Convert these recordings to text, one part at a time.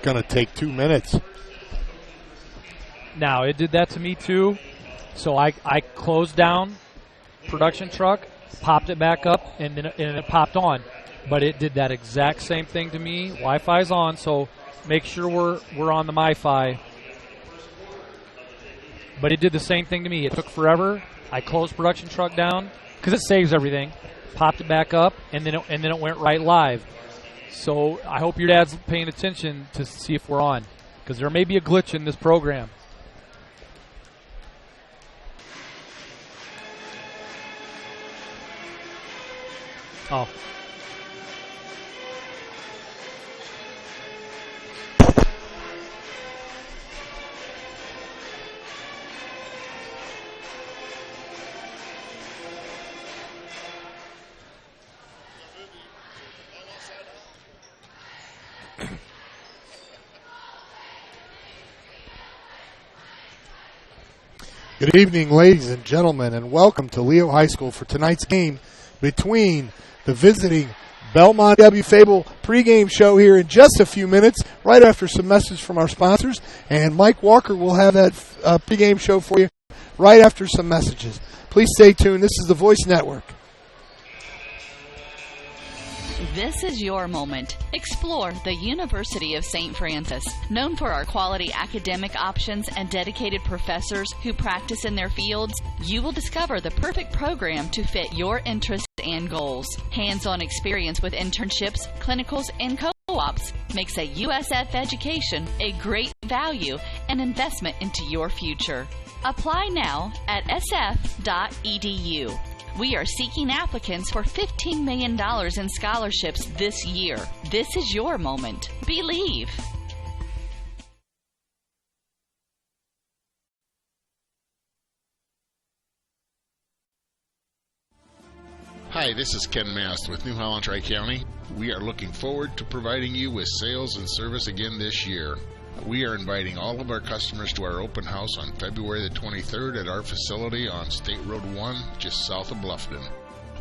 going to take 2 minutes. Now, it did that to me too. So I closed down production truck, popped it back up, and then it popped on. But it did that exact same thing to me. Wi-Fi's on, so make sure we're on the MiFi. But it did the same thing to me. It took forever. I closed production truck down because it saves everything. Popped it back up, and then it went right live. So I hope your dad's paying attention to see if we're on, because there may be a glitch in this program. Oh. Good evening, ladies and gentlemen, and welcome to Leo High School for tonight's game between the visiting Bellmont W. Fable pregame show here in just a few minutes, right after some messages from our sponsors. And Mike Walker will have that pregame show for you right after some messages. Please stay tuned. This is the Voice Network. This is your moment. Explore the University of St. Francis. Known for our quality academic options and dedicated professors who practice in their fields, you will discover the perfect program to fit your interests and goals. Hands-on experience with internships, clinicals, and co-ops makes a USF education a great value and investment into your future. Apply now at sf.edu. We are seeking applicants for $15 million in scholarships this year. This is your moment. Believe. Hi, this is Ken Mast with New Holland Tri-County. We are looking forward to providing you with sales and service again this year. We are inviting all of our customers to our open house on February the 23rd at our facility on State Road 1, just south of Bluffton.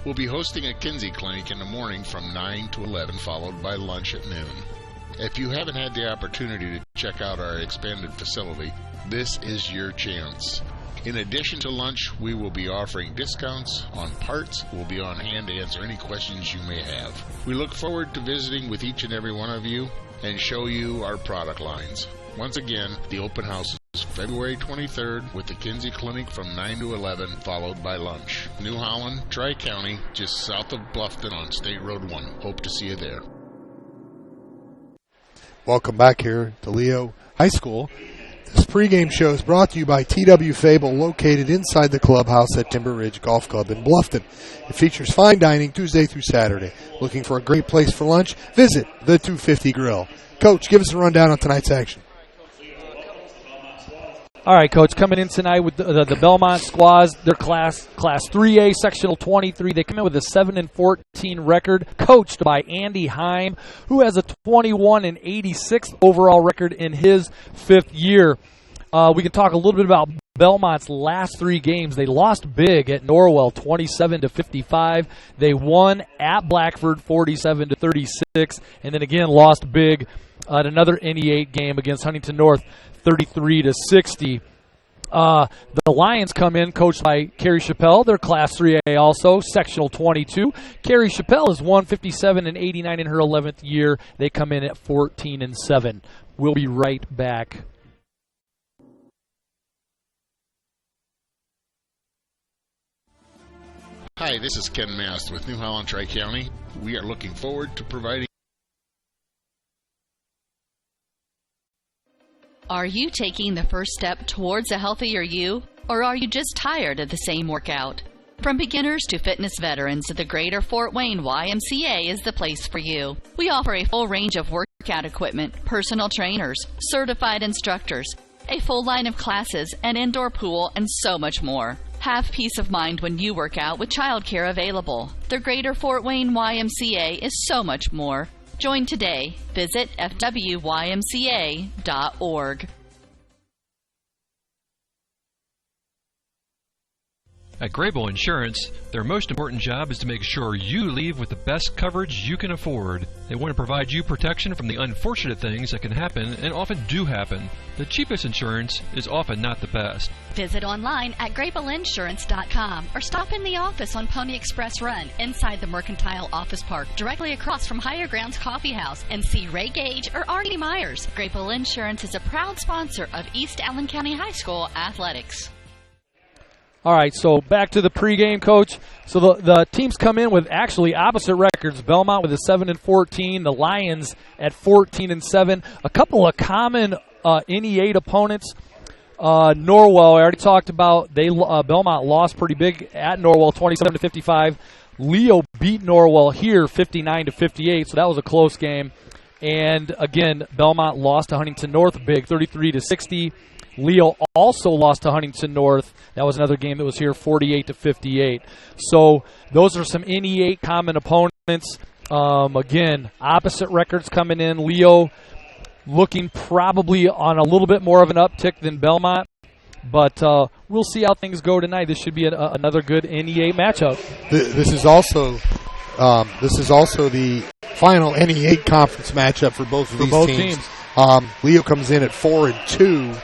We'll be hosting a Kinsey Clinic in the morning from 9 to 11, followed by lunch at noon. If you haven't had the opportunity to check out our expanded facility, this is your chance. In addition to lunch, we will be offering discounts on parts. We'll be on hand to answer any questions you may have. We look forward to visiting with each and every one of you and show you our product lines. Once again, the open house is February 23rd with the Kinsey Clinic from 9 to 11, followed by lunch. New Holland, Tri-County, just south of Bluffton on State Road 1. Hope to see you there. Welcome back here to Leo High School. This pregame show is brought to you by TW Fable, located inside the clubhouse at Timber Ridge Golf Club in Bluffton. It features fine dining Tuesday through Saturday. Looking for a great place for lunch? Visit the 250 Grill. Coach, give us a rundown on tonight's action. All right, Coach, coming in tonight with the Bellmont squads, their class 3A, sectional 23. They come in with a 7-14 record, coached by Andy Heim, who has a 21-86 overall record in his fifth year. We can talk a little bit about Bellmont's last three games. They lost big at Norwell, 27-55. They won at Blackford, 47-36, and then again lost big at another NE8 game against Huntington North, 33-60. The Lions come in coached by Carrie Chappelle. They're Class 3A also, sectional 22. Carrie Chappelle is 157-89 in her 11th year. They come in at 14-7. We'll be right back. Hi, this is Ken Mast with New Holland Tri-County. We are looking forward to providing. Are you taking the first step towards a healthier you, or are you just tired of the same workout? From beginners to fitness veterans, the Greater Fort Wayne YMCA is the place for you. We offer a full range of workout equipment, personal trainers, certified instructors, a full line of classes, an indoor pool, and so much more. Have peace of mind when you work out with childcare available. The Greater Fort Wayne YMCA is so much more. Join today. Visit fwymca.org. At Grable Insurance, their most important job is to make sure you leave with the best coverage you can afford. They want to provide you protection from the unfortunate things that can happen and often do happen. The cheapest insurance is often not the best. Visit online at GrableInsurance.com or stop in the office on Pony Express Run inside the Mercantile Office Park, directly across from Higher Grounds Coffee House, and see Ray Gage or Artie Myers. Grable Insurance is a proud sponsor of East Allen County High School athletics. All right, so back to the pregame, Coach. So the teams come in with actually opposite records. Bellmont with a 7-14, the Lions at 14-7. A couple of common NE8 opponents. Norwell, I already talked about. Bellmont lost pretty big at Norwell, 27-55. Leo beat Norwell here, 59-58. So that was a close game. And again, Bellmont lost to Huntington North big, 33-60. Leo also lost to Huntington North. That was another game that was here, 48-58. So those are some NE8 common opponents. Again, opposite records coming in. Leo looking probably on a little bit more of an uptick than Bellmont. But we'll see how things go tonight. This should be another good NE8 matchup. This is also the final NE8 conference matchup for both of these teams. Leo comes in at 4-2.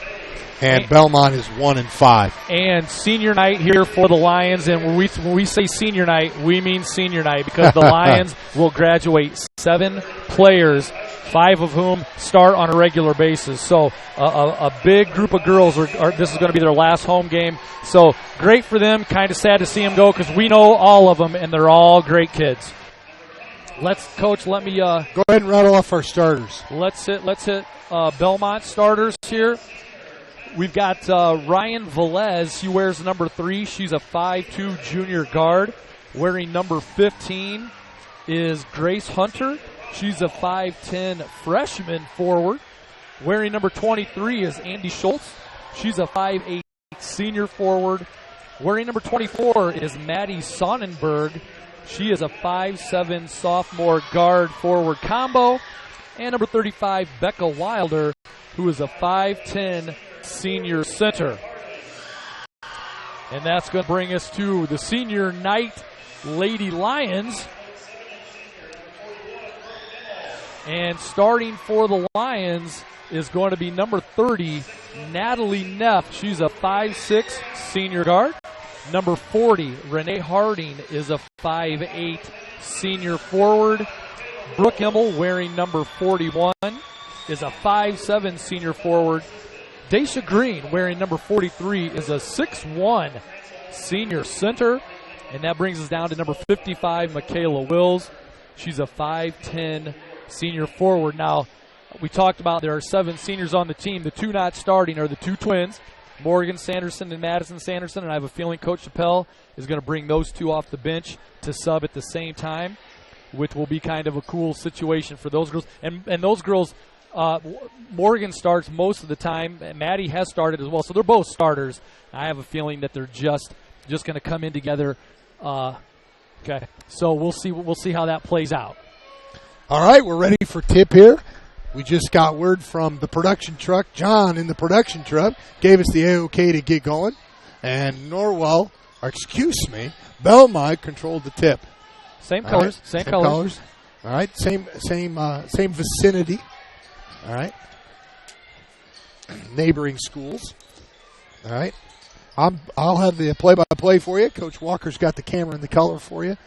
And Bellmont is 1-5. And senior night here for the Lions. And when we say senior night, we mean senior night because the Lions will graduate 7 players, 5 of whom start on a regular basis. So a big group of girls. This is going to be their last home game. So great for them. Kind of sad to see them go because we know all of them, and they're all great kids. Coach, let me go ahead and rattle off our starters. Let's hit Bellmont starters here. We've got Ryan Velez. She wears number 3. She's a 5'2 junior guard. Wearing number 15 is Grace Hunter. She's a 5'10 freshman forward. Wearing number 23 is Andy Schultz. She's a 5'8 senior forward. Wearing number 24 is Maddie Sonnenberg. She is a 5'7 sophomore guard forward combo. And number 35, Becca Wilder, who is a 5'10 senior center. And that's going to bring us to the senior night Lady Lions. And starting for the Lions is going to be number 30, Natalie Neff. She's a 5'6 senior guard. Number 40, Renee Harding, is a 5'8 senior forward. Brooke Himmel, wearing number 41, is a 5'7 senior forward. Daisha Green, wearing number 43, is a 6'1 senior center. And that brings us down to number 55, Michaela Wills. She's a 5'10 senior forward. Now, we talked about there are 7 seniors on the team. The 2 not starting are the 2 twins, Morgan Sanderson and Madison Sanderson. And I have a feeling Coach Chappelle is going to bring those 2 off the bench to sub at the same time, which will be kind of a cool situation for those girls. And those girls, Morgan starts most of the time. Maddie has started as well, so they're both starters. I have a feeling that they're just going to come in together. Okay, so we'll see how that plays out. All right, we're ready for tip here. We just got word from the production truck. John in the production truck gave us the A-OK to get going, and Bellmont controlled the tip. Same colors, right. same colors. All right, same vicinity. All right. Neighboring schools. All right. I'll have the play-by-play for you. Coach Walker's got the camera and the color for you.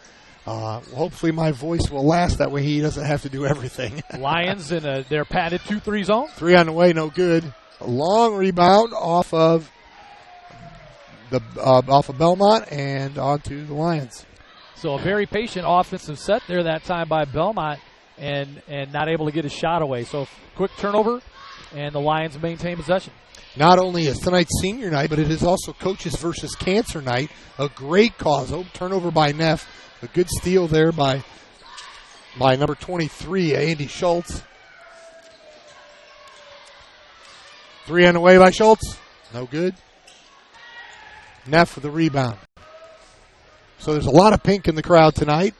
Hopefully my voice will last. That way he doesn't have to do everything. Lions in their padded 2-3 zone. 3 on the way, no good. A long rebound off of Bellmont and onto the Lions. So a very patient offensive set there that time by Bellmont and not able to get a shot away. So quick turnover, and the Lions maintain possession. Not only is tonight's senior night, but it is also Coaches versus Cancer night. A great cause. Turnover by Neff. A good steal there by number 23, Andy Schultz. 3 on the way by Schultz. No good. Neff for the rebound. So there's a lot of pink in the crowd tonight,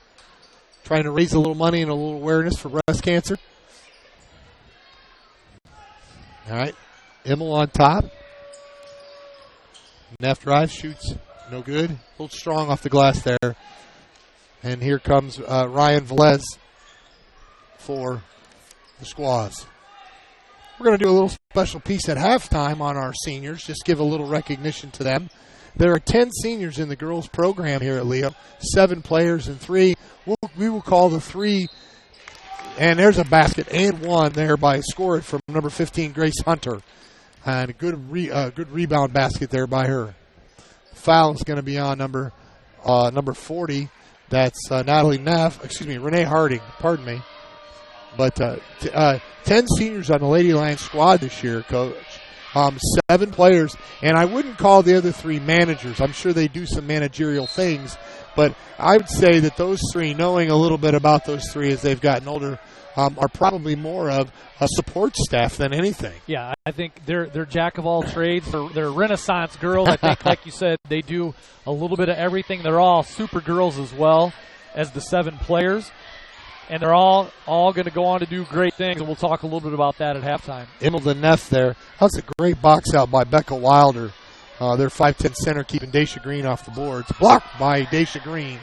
trying to raise a little money and a little awareness for breast cancer. All right. Immel on top. Neff drives, shoots, No good. A little strong off the glass there. And here comes Ryan Velez for the Squaws. We're going to do a little special piece at halftime on our seniors, just give a little recognition to them. There are 10 seniors in the girls program here at Leo, 7 players and 3. We will call the 3, and there's a basket and 1 there by scored from number 15, Grace Hunter. And a good rebound basket there by her. Foul is going to be on number 40. That's Renee Harding, pardon me. But 10 seniors on the Lady Lions squad this year, Coach. 7 players, and I wouldn't call the other 3 managers. I'm sure they do some managerial things, but I would say that those 3, knowing a little bit about those 3 as they've gotten older, are probably more of a support staff than anything. Yeah, I think they're jack of all trades. They're Renaissance girls. I think, like you said, they do a little bit of everything. They're all super girls as well as the 7 players. And they're all going to go on to do great things, and we'll talk a little bit about that at halftime. Imelda Neff there. That's a great box out by Becca Wilder. Their 5'10 center keeping Daisha Green off the boards. Blocked by Daisha Green,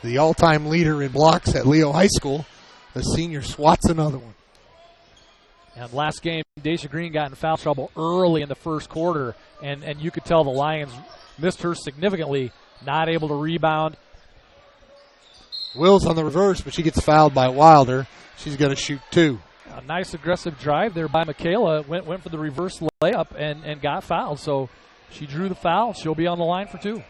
the all-time leader in blocks at Leo High School. The senior swats another one. And last game, Daisha Green got in foul trouble early in the first quarter, and you could tell the Lions missed her significantly, not able to rebound. Will's on the reverse, but she gets fouled by Wilder. She's going to shoot 2. A nice aggressive drive there by Michaela. Went for the reverse layup and got fouled. So she drew the foul. She'll be on the line for 2.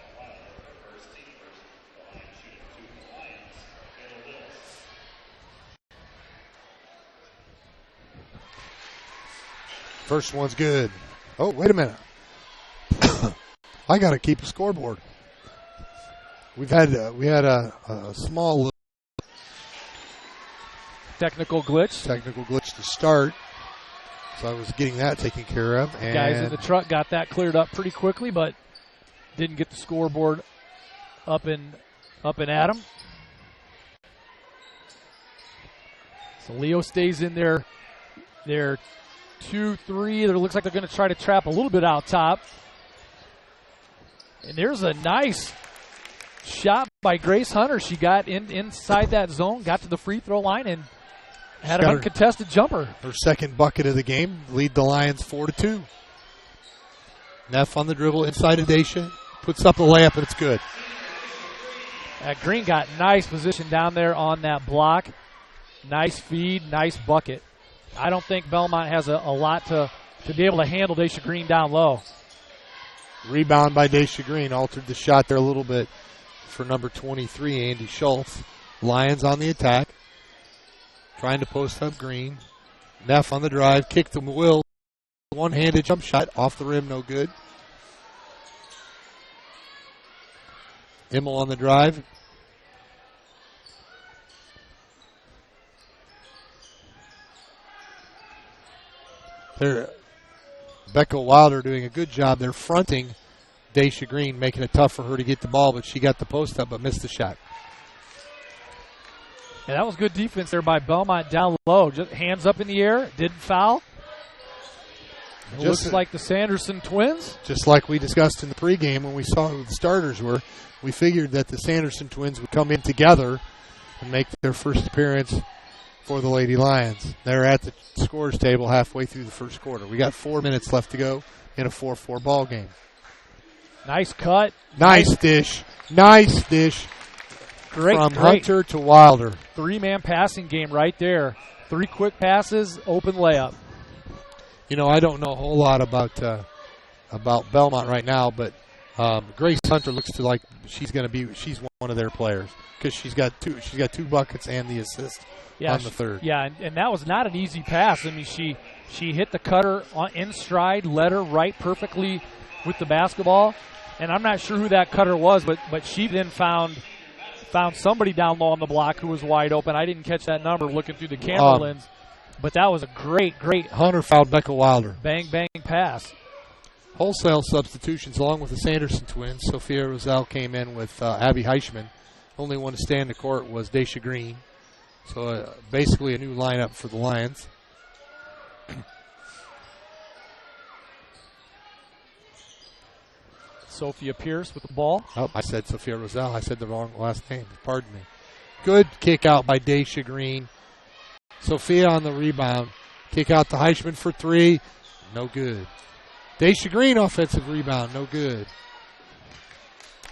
First one's good. Oh, wait a minute. I got to keep a scoreboard. We had a small technical glitch to start, so I was getting that taken care of. And guys in the truck got that cleared up pretty quickly, but didn't get the scoreboard up and at them. So Leo stays in there. They're 2-3. It looks like they're going to try to trap a little bit out top. And there's a nice shot by Grace Hunter. She got inside that zone, got to the free throw line, and had an uncontested jumper. Her second bucket of the game, lead the Lions 4-2. Neff on the dribble, inside of Daisha, puts up the layup, and it's good. Green got nice position down there on that block. Nice feed, nice bucket. I don't think Bellmont has a lot to be able to handle Daisha Green down low. Rebound by Daisha Green, altered the shot there a little bit for number 23, Andy Schultz. Lions on the attack. Trying to post up Green. Neff on the drive. Kick to Will. One-handed jump shot off the rim, no good. Immel on the drive. Becca Wilder doing a good job. They're fronting Daisha Green, making it tough for her to get the ball, but she got the post up but missed the shot. And that was good defense there by Bellmont down low. Just hands up in the air, didn't foul. It looks like the Sanderson twins. Just like we discussed in the pregame when we saw who the starters were, we figured that the Sanderson twins would come in together and make their first appearance for the Lady Lions. They're at the scores table halfway through the first quarter. We got 4 minutes left to go in a 4-4 ball game. Nice cut. Nice dish. Nice dish. Great. Hunter to Wilder. 3-man passing game right there. 3 quick passes, open layup. You know, I don't know a whole lot about Bellmont right now, but Grace Hunter looks to like she's one of their players because she's got 2 buckets and the assist on the third. Yeah, and that was not an easy pass. I mean, she hit the cutter in stride, led her right perfectly with the basketball, and I'm not sure who that cutter was, but she then found somebody down low on the block who was wide open. I didn't catch that number looking through the camera lens, but that was a great Hunter fouled Becca Wilder. Bang pass. Wholesale substitutions along with the Sanderson twins. Sophia Roselle came in with Abby Heichman. Only one to stay in the court was Daisha Green. So basically a new lineup for the Lions. Sophia Pierce with the ball. Oh, I said Sophia Roselle. I said the wrong last name. Pardon me. Good kick out by Daisha Green. Sophia on the rebound. Kick out to Heichman for three. No good. Daisha Green offensive rebound. No good.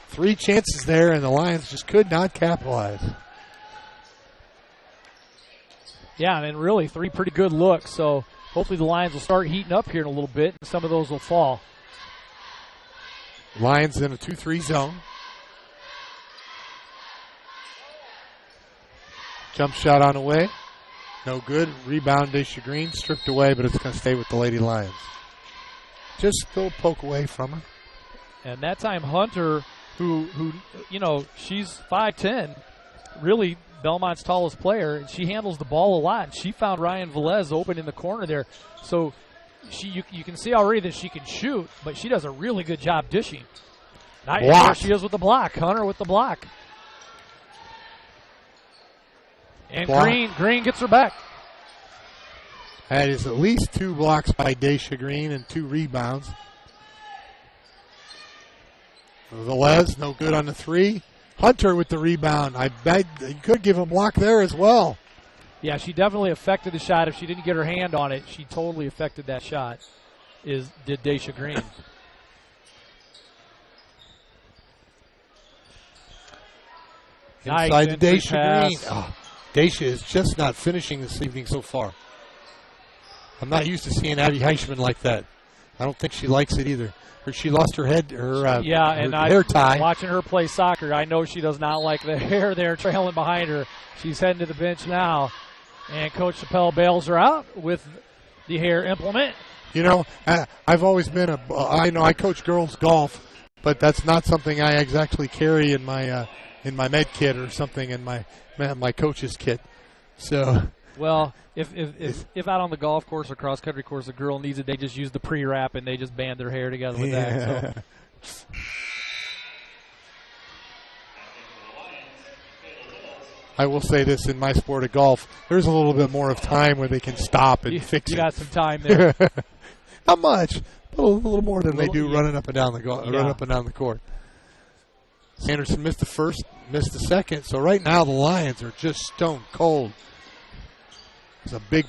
3 chances there, and the Lions just could not capitalize. Yeah, and really 3 pretty good looks. So hopefully the Lions will start heating up here in a little bit, and some of those will fall. Lions in a 2-3 zone. Jump shot on the way. No good. Rebound, Daisha Green. Stripped away, but it's going to stay with the Lady Lions. Just go poke away from her. And that time Hunter, who she's 5'10", really Belmont's tallest player, and she handles the ball a lot. And she found Ryan Velez open in the corner there. So you can see already that she can shoot, but she does a really good job dishing. Nice. There she is with the block. Hunter with the block. And Green gets her back. That is at least 2 blocks by Daisha Green and 2 rebounds. Velez, no good on the 3. Hunter with the rebound. I bet you could give him block there as well. Yeah, she definitely affected the shot. If she didn't get her hand on it, she totally affected that shot, did Daisha Green. Inside to Daisha Green. Pass. Oh, Daisha is just not finishing this evening so far. I'm not used to seeing Abby Heichman like that. I don't think she likes it either. She lost her head, her hair tie. Watching her play soccer, I know she does not like the hair there trailing behind her. She's heading to the bench now, and Coach Chappelle bails her out with the hair implement. You know, I've always been I coach girls golf, but that's not something I exactly carry in my med kit or something in my coach's kit. So. Well, if out on the golf course or cross country course a girl needs it, they just use the pre-wrap and they just band their hair together with that. So. I will say this, in my sport of golf, there's a little bit more of time where they can stop and fix it. You got some time there. Not much, but a little more than they do running up and down the court. Sanderson missed the first, missed the second, so right now the Lions are just stone cold. There's a big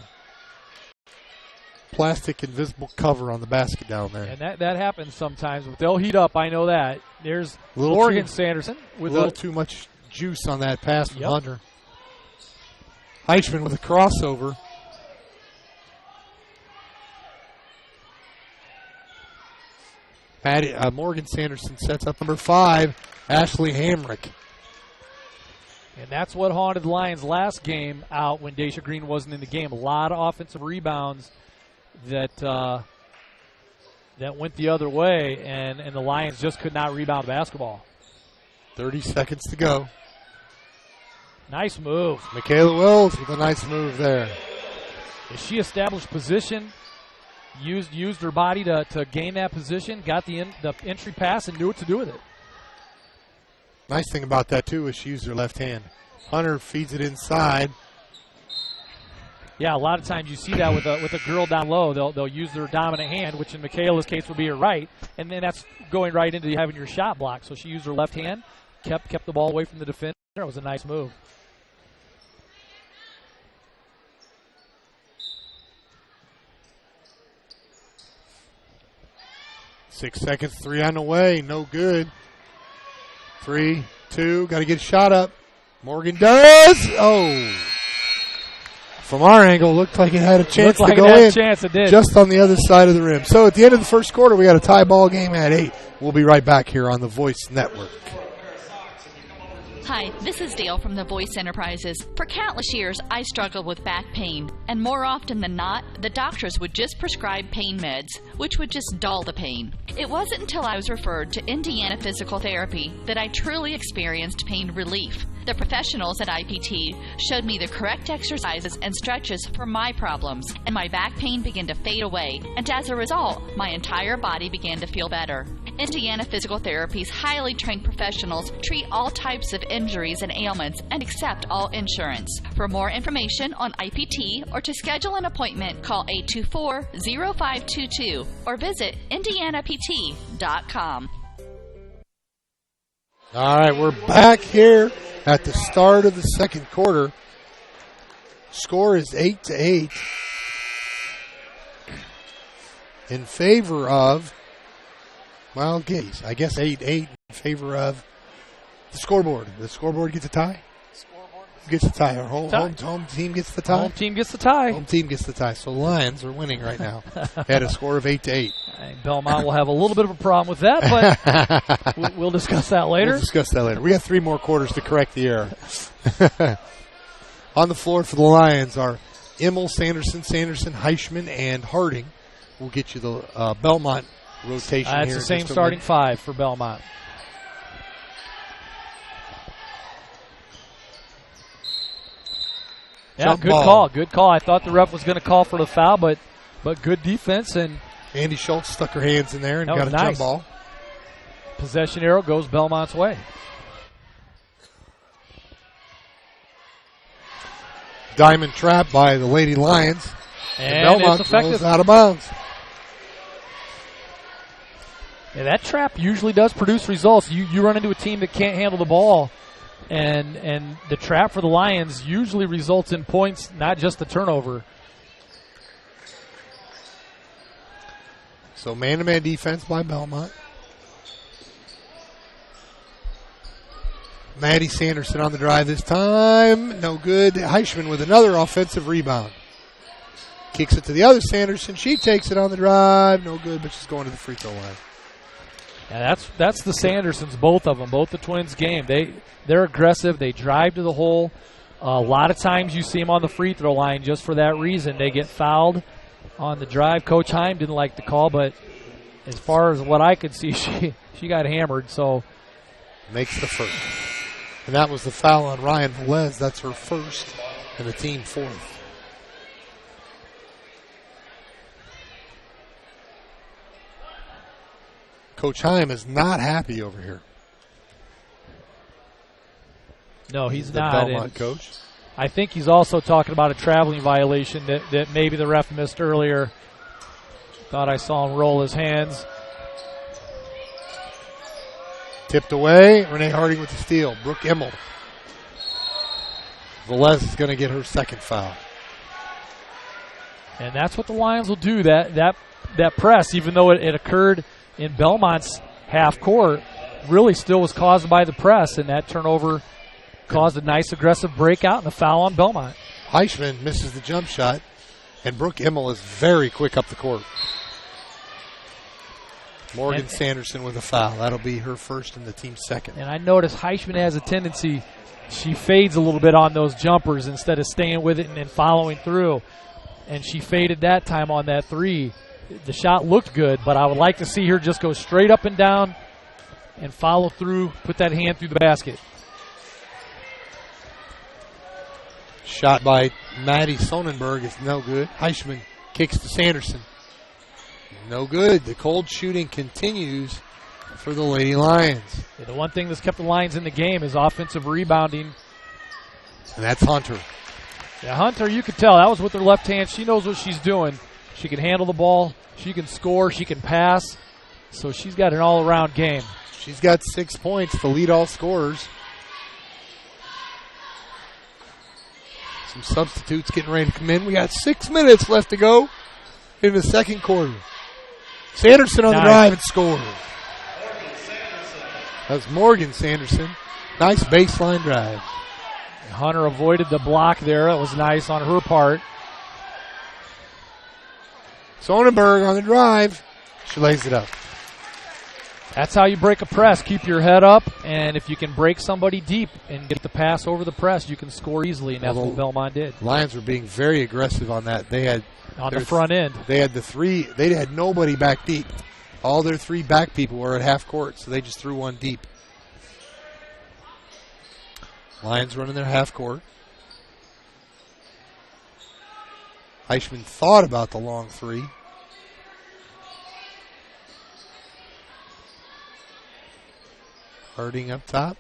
plastic invisible cover on the basket down there. And that happens sometimes, but they'll heat up, I know that. There's Morgan Sanderson with a little too much juice on that pass from Hunter. Heichman with a crossover. Morgan Sanderson sets up number 5, Ashley Hamrick. And that's what haunted the Lions last game out when Daisha Green wasn't in the game. A lot of offensive rebounds that went the other way, and the Lions just could not rebound the basketball. 30 seconds to go. Nice move. Michaela Wills with a nice move there. She established position, used her body to gain that position, got the entry pass, and knew what to do with it. Nice thing about that, too, is she used her left hand. Hunter feeds it inside. Yeah, a lot of times you see that with a girl down low. They'll use their dominant hand, which in Michaela's case would be her right, and then that's going right into having your shot blocked. So she used her left hand, kept the ball away from the defender. It was a nice move. Six seconds, 3 on the way, no good. 3, 2, got to get a shot up. Morgan does. Oh. From our angle, looked like it had a chance to go in. It did. Just on the other side of the rim. So at the end of the first quarter, we got a tie ball game at 8. We'll be right back here on the Voice Network. Hi, this is Dale from the Voice Enterprises. For countless years, I struggled with back pain, and more often than not, the doctors would just prescribe pain meds, which would just dull the pain. It wasn't until I was referred to Indiana Physical Therapy that I truly experienced pain relief. The professionals at IPT showed me the correct exercises and stretches for my problems, and my back pain began to fade away, and as a result, my entire body began to feel better. Indiana Physical Therapy's highly trained professionals treat all types of injuries and ailments and accept all insurance. For more information on IPT or to schedule an appointment, call 824-0522 or visit indianapt.com. All right, we're back here at the start of the second quarter. Score is 8-8 in favor of, well, Gaze. I guess 8-8 in favor of the scoreboard. The scoreboard gets a tie? Gets the tie. Our home team gets the tie? Home team gets the tie. Home team gets the tie. So Lions are winning right now at a score of 8-8. Belmont will have a little bit of a problem with that, but we'll discuss that later. We'll discuss that later. We got 3 more quarters to correct the error. On the floor for the Lions are Immel, Sanderson, Heichman, and Harding. We'll get you the Belmont rotation That's here. That's the same starting 5 for Belmont. Yeah, good call. Good call. I thought the ref was going to call for the foul, but good defense. And Andy Schultz stuck her hands in there and got a nice jump ball. Possession arrow goes Belmont's way. Diamond trap by the Lady Lions. And Belmont it's effective. rolls out of bounds. Yeah, that trap usually does produce results. You run into a team that can't handle the ball, and the trap for the Lions usually results in points, not just the turnover. So man-to-man defense by Belmont. Maddie Sanderson on the drive this time. No good. Heichman with another offensive rebound. Kicks it to the other Sanderson. She takes it on the drive. No good, but she's going to the free throw line. Yeah, that's the Sandersons, both of them, both the Twins game. They're aggressive. They drive to the hole. A lot of times you see them on the free throw line just for that reason. They get fouled on the drive. Coach Heim didn't like the call, but as far as what I could see, she got hammered. So makes the first. And that was the foul on Ryan Velez. That's her first and the team 4th. Coach Heim is not happy over here. No, he's the not. Belmont coach. I think he's also talking about a traveling violation that maybe the ref missed earlier. Thought I saw him roll his hands. Tipped away. Renee Harding with the steal. Brooke Immel. Velez is going to get her second foul. And that's what the Lions will do. That press, even though it occurred in Belmont's half court, really still was caused by the press, and that turnover caused a nice aggressive breakout and a foul on Belmont. Heichman misses the jump shot, and Brooke Immel is very quick up the court. Morgan Sanderson with a foul. That'll be her first and the team's second. And I notice Heichman has a tendency, she fades a little bit on those jumpers instead of staying with it and following through. And she faded that time on that 3. The shot looked good, but I would like to see her just go straight up and down and follow through, put that hand through the basket. Shot by Maddie Sonnenberg is no good. Heichman kicks to Sanderson. No good. The cold shooting continues for the Lady Lions. Yeah, the one thing that's kept the Lions in the game is offensive rebounding. And that's Hunter. Yeah, Hunter, you could tell. That was with her left hand. She knows what she's doing. She can handle the ball. She can score. She can pass. So she's got an all-around game. She's got 6 points to lead all scorers. Some substitutes getting ready to come in. We got 6 minutes left to go in the second quarter. Sanderson on the drive and scores. That's Morgan Sanderson. Nice baseline drive. Hunter avoided the block there. That was nice on her part. Sonnenberg on the drive. She lays it up. That's how you break a press. Keep your head up, and if you can break somebody deep and get the pass over the press, you can score easily, and that's what Belmont did. Lions were being very aggressive on that. They had on the front end. They had the 3. They had nobody back deep. All their 3 back people were at half court, so they just threw one deep. Lions running their half court. Heichman thought about the long 3. Harding up top.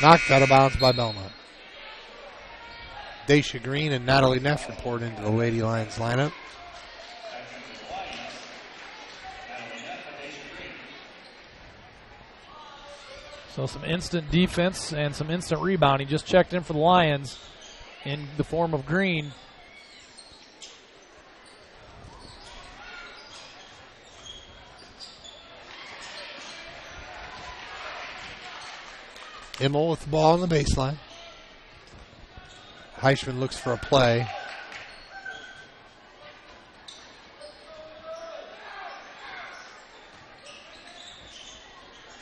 Knocked out of bounds by Belmont. Daisha Green and Natalie Neff report into the Lady Lions lineup. So some instant defense and some instant rebounding. Just checked in for the Lions in the form of Green. Immel with the ball on the baseline. Heisman looks for a play.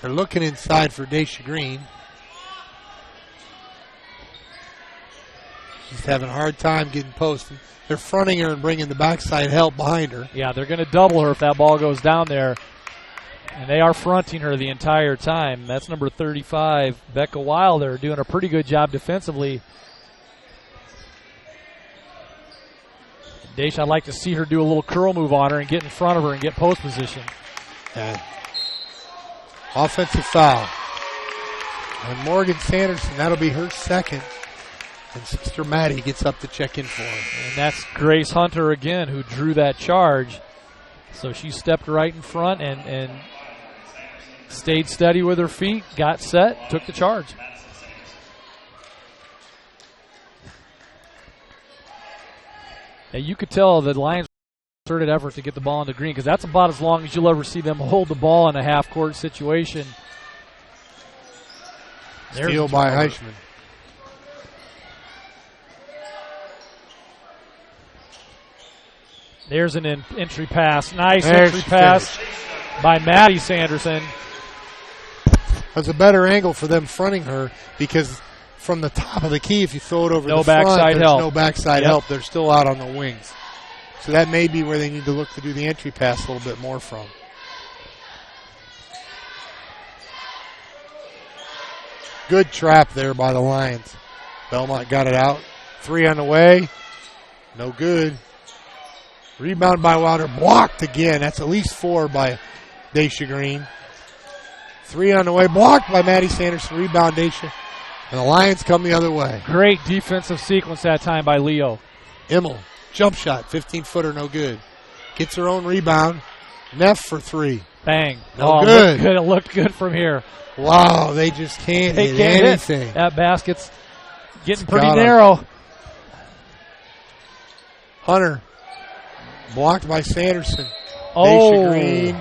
They're looking inside for Daisha Green. She's having a hard time getting posted. They're fronting her and bringing the backside help behind her. Yeah, they're going to double her if that ball goes down there. And they are fronting her the entire time. That's number 35, Becca Wilder, doing a pretty good job defensively. Daisha, I'd like to see her do a little curl move on her and get in front of her and get post position. Offensive foul. And Morgan Sanderson, that'll be her second. And Sister Maddie gets up to check in for her. And that's Grace Hunter again who drew that charge. So she stepped right in front and stayed steady with her feet, got set, took the charge. And you could tell the Lions concerted effort to get the ball into Green because that's about as long as you'll ever see them hold the ball in a half-court situation. Steal by Heisman. There's an entry pass. Nice entry pass by Maddie Sanderson. That's a better angle for them fronting her because from the top of the key, if you throw it over the front, there's no backside help. They're still out on the wings. So that may be where they need to look to do the entry pass a little bit more from. Good trap there by the Lions. Bellmont got it out. 3 on the way. No good. Rebound by Wilder. Blocked again. That's at least 4 by Daisha Green. 3 on the way. Blocked by Maddie Sanderson. Rebound Daisha. And the Lions come the other way. Great defensive sequence that time by Leo. Immel. Jump shot. 15-footer. No good. Gets her own rebound. Neff for 3. Bang. No good. It looked good from here. Wow. They just can't hit anything. That basket's getting pretty narrow. Hunter. Blocked by Sanderson. Oh. Daisha Green.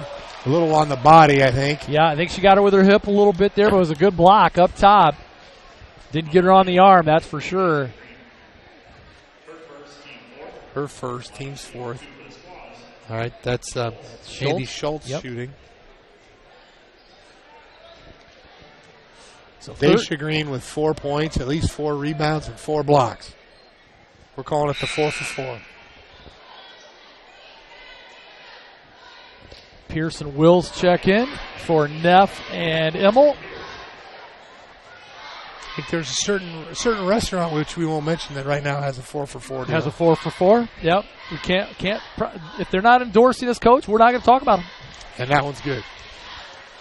A little on the body, I think. Yeah, I think she got her with her hip a little bit there, but it was a good block up top. Didn't get her on the arm, that's for sure. Her first, team's fourth. All right, that's Andy Schultz shooting. So Daisha Green with 4 points, at least 4 rebounds, and 4 blocks. We're calling it the 4 for 4. Pearson Wills check in for Neff and Immel. I think there's a certain restaurant which we won't mention that right now has a 4 for 4 deal. Has a 4 for 4. Yep. We can't. If they're not endorsing us, coach, we're not going to talk about them. And that one's good.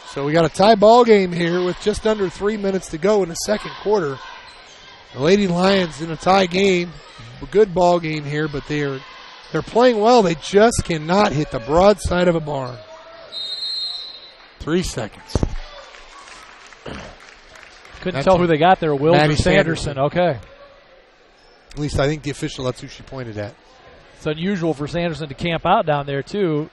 So we got a tie ball game here with just under 3 minutes to go in the second quarter. The Lady Lions in a tie game, a good ball game here, but they're playing well. They just cannot hit the broadside of a barn. 3 seconds. Couldn't tell who they got there, Wills or Sanderson. Okay. At least I think the official, that's who she pointed at. It's unusual for Sanderson to camp out down there, too.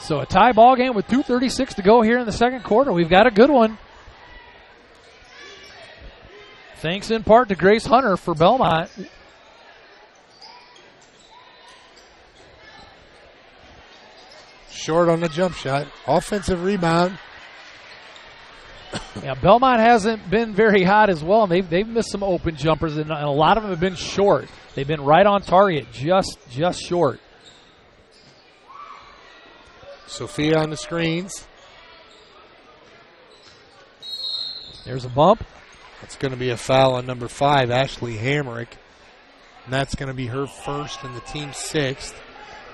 So a tie ball game with 2:36 to go here in the second quarter. We've got a good one. Thanks in part to Grace Hunter for Bellmont. Short on the jump shot. Offensive rebound. Yeah, Bellmont hasn't been very hot as well. They've missed some open jumpers, and a lot of them have been short. They've been right on target, just short. Sophia on the screens. There's a bump. That's going to be a foul on number 5, Ashley Hamrick. And that's going to be her first and the team's 6th.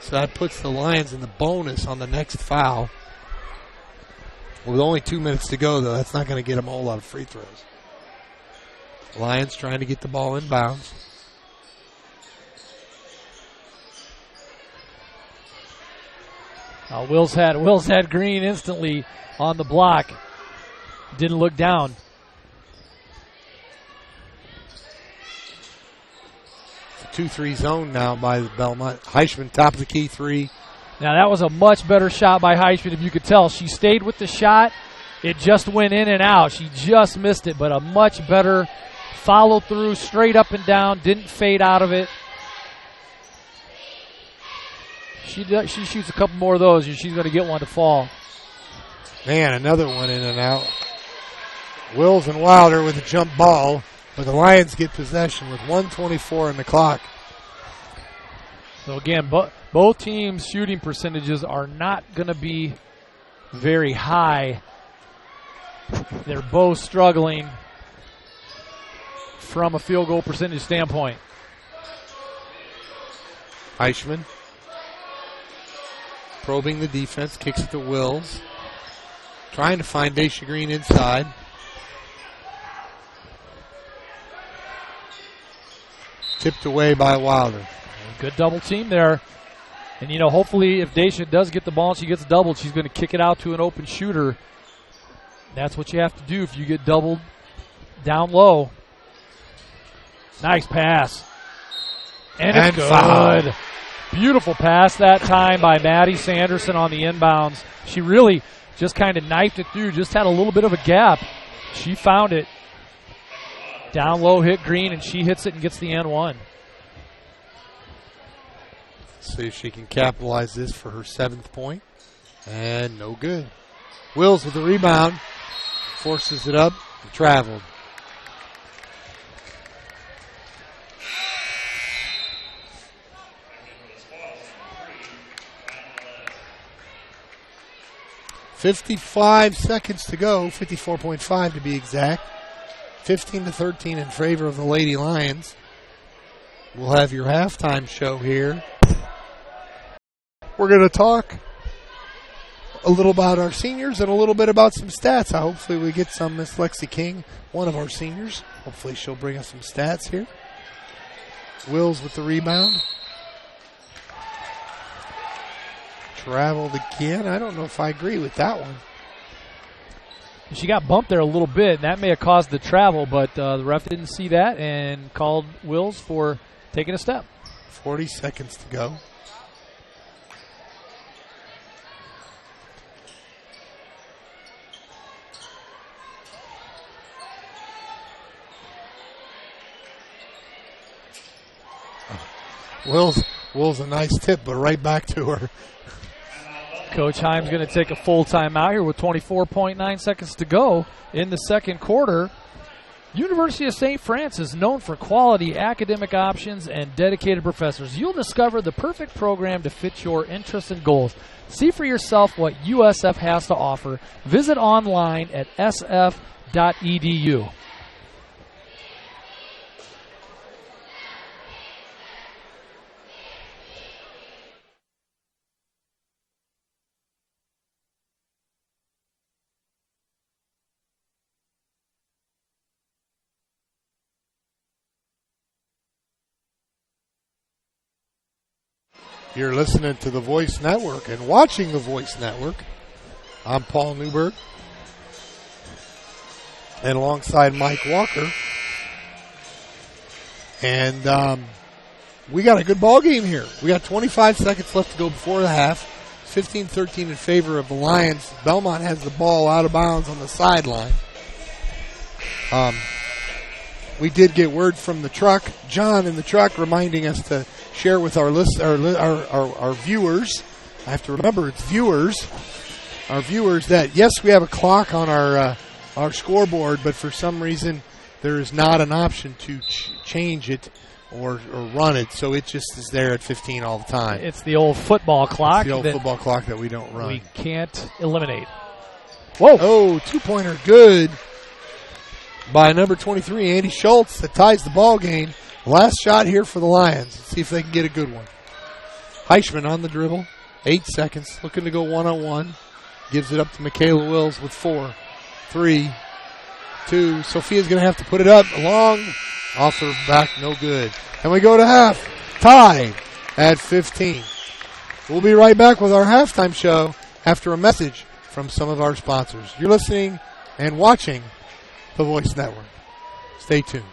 So that puts the Lions in the bonus on the next foul. With only 2 minutes to go, though, that's not going to get them a whole lot of free throws. Lions trying to get the ball inbounds. Wills had Green instantly on the block. Didn't look down. It's a 2-3 zone now by the Bellmont. Heischman, top of the key three. Now that was a much better shot by Heischman, if you could tell. She stayed with the shot. It just went in and out. She just missed it, but a much better follow through, straight up and down, didn't fade out of it. She shoots a couple more of those, and she's going to get one to fall. Man, another one in and out. Wills and Wilder with a jump ball, but the Lions get possession with 1:24 in the clock. So again, both teams' shooting percentages are not going to be very high. They're both struggling from a field goal percentage standpoint. Heischman probing the defense, kicks it to Wills. Trying to find Daisha Green inside. Tipped away by Wilder. Good double team there. And, hopefully if Daisha does get the ball and she gets doubled, she's going to kick it out to an open shooter. That's what you have to do if you get doubled down low. Nice pass. And it's good. Foul. Beautiful pass that time by Maddie Sanderson on the inbounds. She really just kind of knifed it through, just had a little bit of a gap. She found it. Down low, hit Green, and she hits it and gets the N1. See if she can capitalize this for her 7th point. And no good. Wills with the rebound. Forces it up and traveled. .55 seconds to go, 54.5 to be exact. 15-13 in favor of the Lady Lions. We'll have your halftime show here. We're going to talk a little about our seniors and a little bit about some stats. Hopefully we get some Miss Lexi King, one of our seniors. Hopefully she'll bring us some stats here. Wills with the rebound. Traveled again. I don't know if I agree with that one. She got bumped there a little bit, and that may have caused the travel, but the ref didn't see that and called Wills for taking a step. 40 seconds to go. Will's a nice tip, but right back to her. Coach Himes going to take a full timeout here with 24.9 seconds to go in the second quarter. University of St. Francis, known for quality academic options and dedicated professors. You'll discover the perfect program to fit your interests and goals. See for yourself what USF has to offer. Visit online at sf.edu. You're listening to the Voice Network and watching the Voice Network. I'm Paul Newberg. And alongside Mike Walker. And we got a good ball game here. We got 25 seconds left to go before the half. 15-13 in favor of the Lions. Bellmont has the ball out of bounds on the sideline. We did get word from the truck, John in the truck, reminding us to share with our viewers. I have to remember it's viewers. Our viewers that, yes, we have a clock on our scoreboard, but for some reason there is not an option to change it or run it, so it just is there at 15 all the time. It's the old football clock. It's the old football clock that we don't run. We can't eliminate. Whoa. Oh, two-pointer good by number 23, Andy Schultz, that ties the ball game. Last shot here for the Lions. Let's see if they can get a good one. Heischman on the dribble. 8 seconds. Looking to go one-on-one. Gives it up to Michaela Wills with 4, 3, 2. Sophia's going to have to put it up. Long. Off her back. No good. And we go to half. Tied at 15. We'll be right back with our halftime show after a message from some of our sponsors. You're listening and watching the Voice Network. Stay tuned.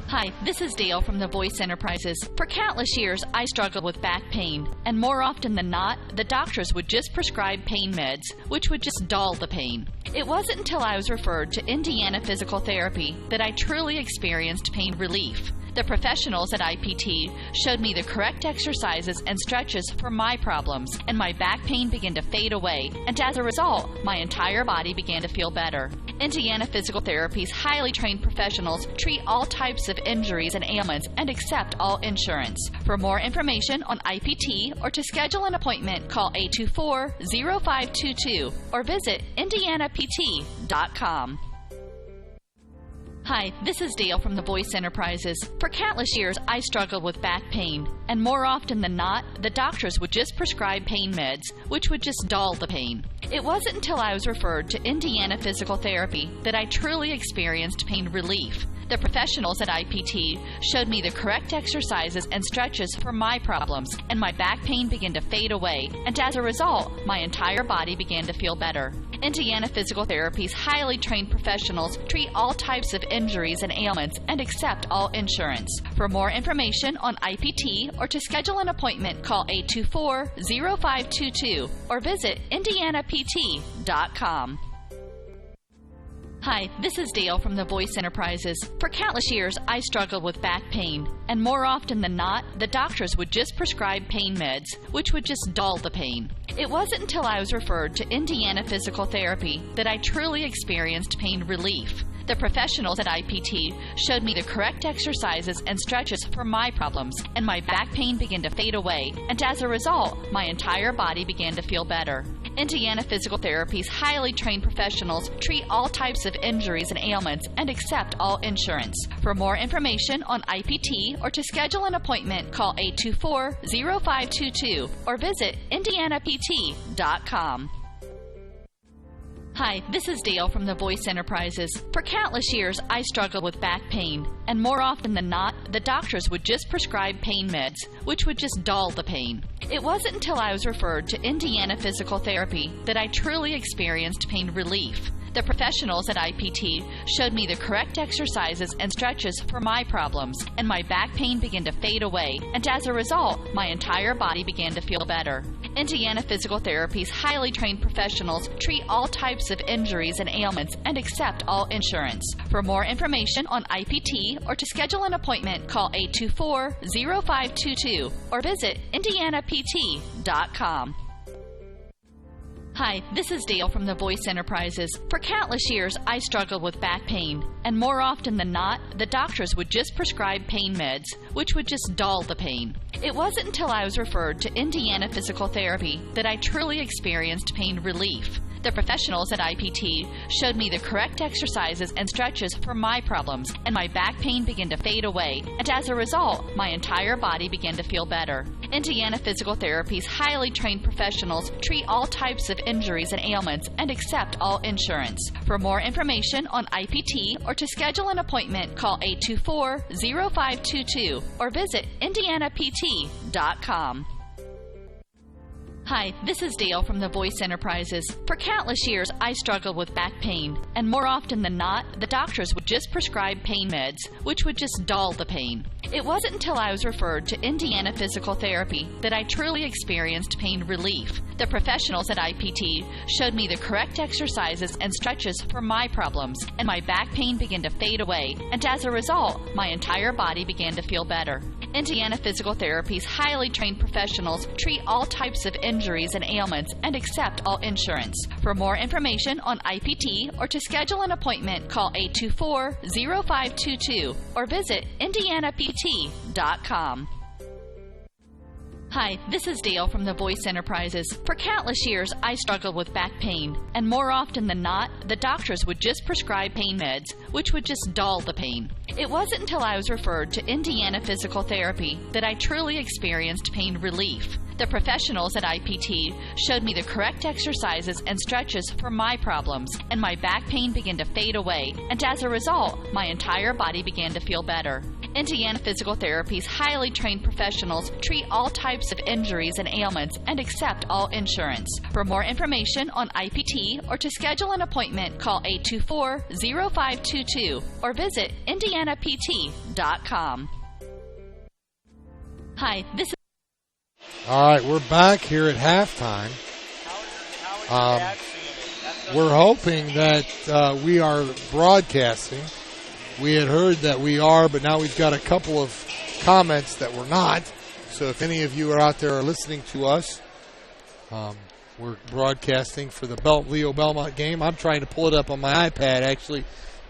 Hi, this is Dale from the Voice Enterprises. For countless years, I struggled with back pain, and more often than not, the doctors would just prescribe pain meds, which would just dull the pain. It wasn't until I was referred to Indiana Physical Therapy that I truly experienced pain relief. The professionals at IPT showed me the correct exercises and stretches for my problems, and my back pain began to fade away, and as a result, my entire body began to feel better. Indiana Physical Therapy's highly trained professionals treat all types of injuries and ailments and accept all insurance. For more information on IPT or to schedule an appointment, call 824-0522 or visit indianapt.com. Hi, this is Dale from the Voice Enterprises. For countless years, I struggled with back pain, and more often than not, the doctors would just prescribe pain meds, which would just dull the pain. It wasn't until I was referred to Indiana Physical Therapy that I truly experienced pain relief. The professionals at IPT showed me the correct exercises and stretches for my problems, and my back pain began to fade away, and as a result, my entire body began to feel better. Indiana Physical Therapy's highly trained professionals treat all types of injuries and ailments and accept all insurance. For more information on IPT or to schedule an appointment, call 824-0522 or visit indianapt.com. Hi, this is Dale from the Voice Enterprises. For countless years, I struggled with back pain, and more often than not, the doctors would just prescribe pain meds, which would just dull the pain. It wasn't until I was referred to Indiana Physical Therapy that I truly experienced pain relief. The professionals at IPT showed me the correct exercises and stretches for my problems, and my back pain began to fade away, and as a result, my entire body began to feel better. Indiana Physical Therapy's highly trained professionals treat all types of injuries and ailments and accept all insurance. For more information on IPT or to schedule an appointment, call 824-0522 or visit indianapt.com. Hi, this is Dale from the Voice Enterprises. For countless years, I struggled with back pain, and more often than not, the doctors would just prescribe pain meds, which would just dull the pain. It wasn't until I was referred to Indiana Physical Therapy that I truly experienced pain relief. The professionals at IPT showed me the correct exercises and stretches for my problems, and my back pain began to fade away, and as a result, my entire body began to feel better. Indiana Physical Therapy's highly trained professionals treat all types of injuries and ailments and accept all insurance. For more information on IPT or to schedule an appointment, call 824-0522 or visit indianapt.com. Hi, this is Dale from the Voice Enterprises. For countless years, I struggled with back pain, and more often than not, the doctors would just prescribe pain meds, which would just dull the pain. It wasn't until I was referred to Indiana Physical Therapy that I truly experienced pain relief. The professionals at IPT showed me the correct exercises and stretches for my problems, and my back pain began to fade away, and as a result, my entire body began to feel better. Indiana Physical Therapy's highly trained professionals treat all types of injuries and ailments and accept all insurance. For more information on IPT or to schedule an appointment, call 824-0522 or visit indianapt.com. Hi, this is Dale from the Voice Enterprises. For countless years, I struggled with back pain, and more often than not, the doctors would just prescribe pain meds, which would just dull the pain. It wasn't until I was referred to Indiana Physical Therapy that I truly experienced pain relief. The professionals at IPT showed me the correct exercises and stretches for my problems, and my back pain began to fade away, and as a result, my entire body began to feel better. Indiana Physical Therapy's highly trained professionals treat all types of injuries and ailments and accept all insurance. For more information on IPT or to schedule an appointment, call 824-0522 or visit indianapt.com. Hi, this is Dale from the Voice Enterprises. For countless years, I struggled with back pain, and more often than not, the doctors would just prescribe pain meds, which would just dull the pain. It wasn't until I was referred to Indiana Physical Therapy that I truly experienced pain relief. The professionals at IPT showed me the correct exercises and stretches for my problems, and my back pain began to fade away, and as a result, my entire body began to feel better. Indiana Physical Therapy's highly trained professionals treat all types of injuries and ailments and accept all insurance. For more information on IPT or to schedule an appointment, call 824-0522 or visit indianapt.com. Hi, this is... All right, we're back here at halftime. We're hoping that we are broadcasting. We had heard that we are, but now we've got a couple of comments that we're not. So if any of you are out there are listening to us, we're broadcasting for the Leo Bellmont game. I'm trying to pull it up on my iPad, actually,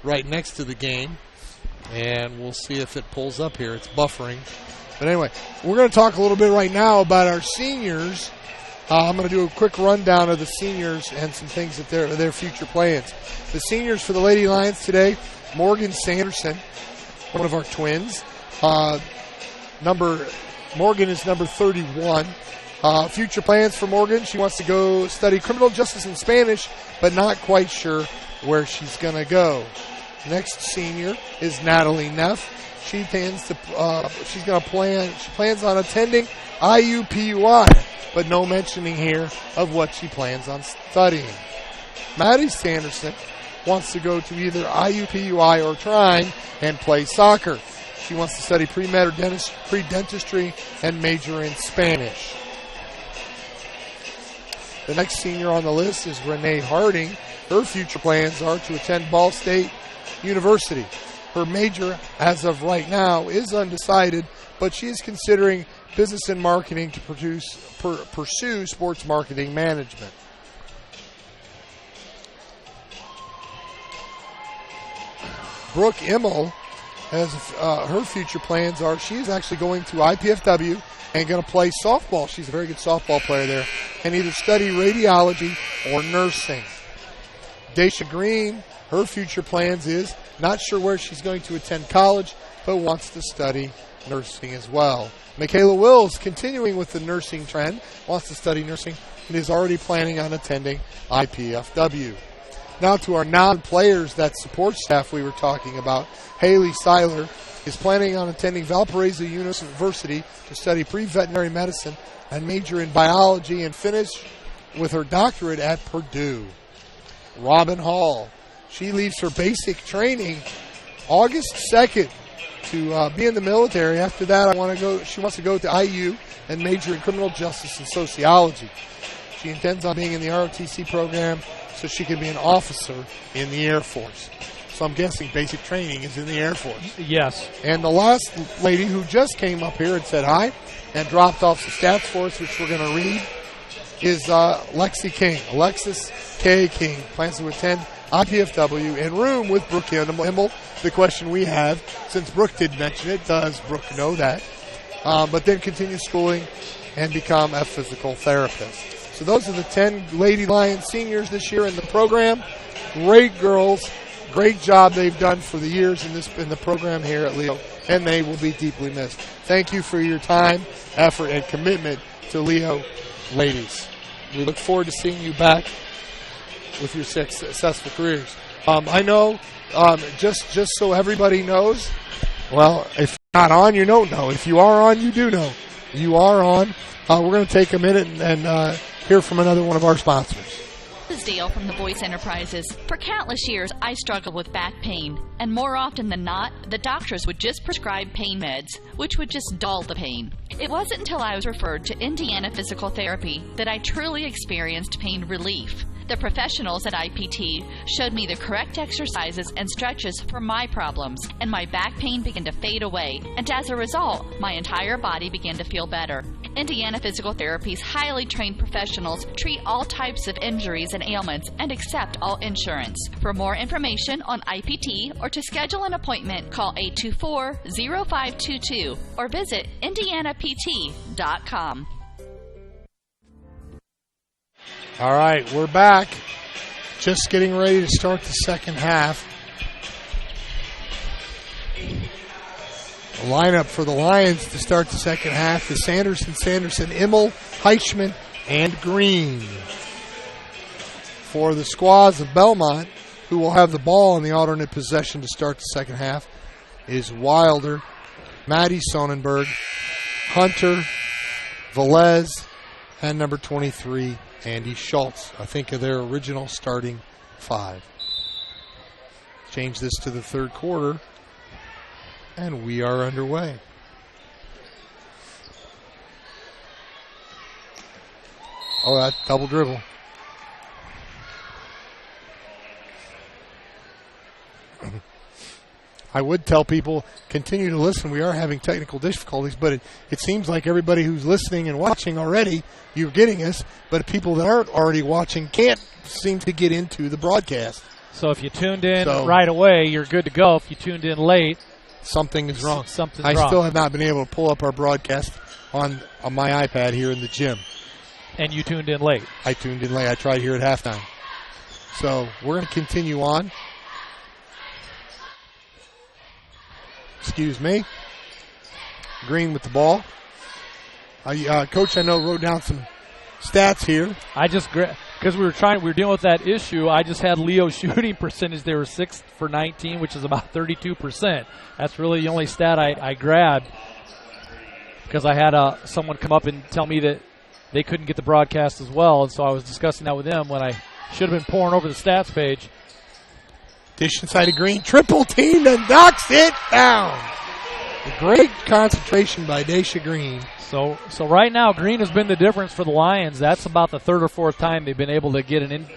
right next to the game. And we'll see if it pulls up here. It's buffering. But anyway, we're going to talk a little bit right now about our seniors. I'm going to do a quick rundown of the seniors and some things that their future plans. The seniors for the Lady Lions today: Morgan Sanderson, one of our twins. Morgan is number 31. Future plans for Morgan: she wants to go study criminal justice in Spanish, but not quite sure where she's going to go. Next senior is Natalie Neff. She plans on attending IUPUI, but no mentioning here of what she plans on studying. Maddie Sanderson wants to go to either IUPUI or Trine and play soccer. She wants to study pre-med or pre-dentistry and major in Spanish. The next senior on the list is Renee Harding. Her future plans are to attend Ball State University. Her major, as of right now, is undecided, but she is considering business and marketing to pursue sports marketing management. Brooke Immel, her future plans are she's actually going to IPFW and going to play softball. She's a very good softball player there, and either study radiology or nursing. Daisha Green, her future plans is not sure where she's going to attend college, but wants to study nursing as well. Michaela Wills, continuing with the nursing trend, wants to study nursing and is already planning on attending IPFW. Now to our non-players, that support staff we were talking about. Haley Seiler is planning on attending Valparaiso University to study pre-veterinary medicine and major in biology and finish with her doctorate at Purdue. Robin Hall, she leaves her basic training August 2nd to be in the military. After that, she wants to go to IU and major in criminal justice and sociology. She intends on being in the ROTC program so she can be an officer in the Air Force. So I'm guessing basic training is in the Air Force. Yes. And the last lady who just came up here and said hi and dropped off some stats for us, which we're going to read, is Lexi King. Alexis K. King plans to attend IPFW in room with Brooke Immel. The question we have, since Brooke did mention it, does Brooke know that? But then continue schooling and become a physical therapist. So those are the 10 Lady Lions seniors this year in the program. Great girls. Great job they've done for the years in the program here at Leo, and they will be deeply missed. Thank you for your time, effort, and commitment to Leo ladies. We look forward to seeing you back with your successful careers. I know, just so everybody knows, well, if you're not on, you don't know. If you are on, you do know. You are on. We're going to take a minute and hear from another one of our sponsors. This is Dale from the Voice Enterprises. For countless years, I struggled with back pain, and more often than not, the doctors would just prescribe pain meds, which would just dull the pain. It wasn't until I was referred to Indiana Physical Therapy that I truly experienced pain relief. The professionals at IPT showed me the correct exercises and stretches for my problems, and my back pain began to fade away, and as a result, my entire body began to feel better. Indiana Physical Therapy's highly trained professionals treat all types of injuries and ailments and accept all insurance. For more information on IPT or to schedule an appointment, call 824-0522 or visit indianapt.com. All right, we're back. Just getting ready to start the second half. The lineup for the Lions to start the second half is Sanderson, Immel, Heichman, and Green. For the squads of Bellmont, who will have the ball in the alternate possession to start the second half, is Wilder, Maddie Sonnenberg, Hunter, Velez, and number 23, Andy Schultz. I think of their original starting 5. Change this to the third quarter, and we are underway. Oh, that double dribble. I would tell people, continue to listen. We are having technical difficulties, but it seems like everybody who's listening and watching already, you're getting us, but people that aren't already watching can't seem to get into the broadcast. So if you tuned in right away, you're good to go. If you tuned in late, something is wrong. Something's wrong. I still have not been able to pull up our broadcast on my iPad here in the gym. And you tuned in late. I tuned in late. I tried here at halftime. So we're going to continue on. Excuse me. Green with the ball. Coach, I know, wrote down some stats here. I just, because we were dealing with that issue, I just had Leo's shooting percentage. They were 6 for 19, which is about 32%. That's really the only stat I grabbed, because I had someone come up and tell me that they couldn't get the broadcast as well, and so I was discussing that with them when I should have been pouring over the stats page. Dish inside of Green, triple teamed and knocks it down. A great concentration by Daisha Green. So right now, Green has been the difference for the Lions. That's about the third or fourth time they've been able to get an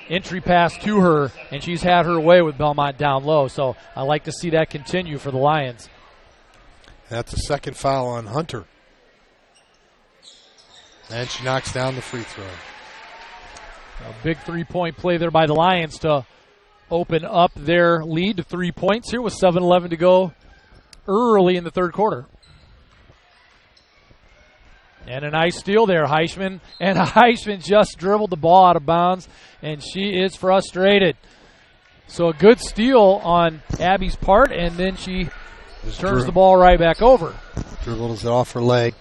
entry pass to her, and she's had her way with Bellmont down low. So I like to see that continue for the Lions. That's a second foul on Hunter. And she knocks down the free throw. A big three-point play there by the Lions to open up their lead to 3 points here with 7:11 to go early in the third quarter. And a nice steal there, Heisman. And Heisman just dribbled the ball out of bounds, and she is frustrated. So a good steal on Abby's part, and then she turns the ball right back over. Dribbles it off her leg.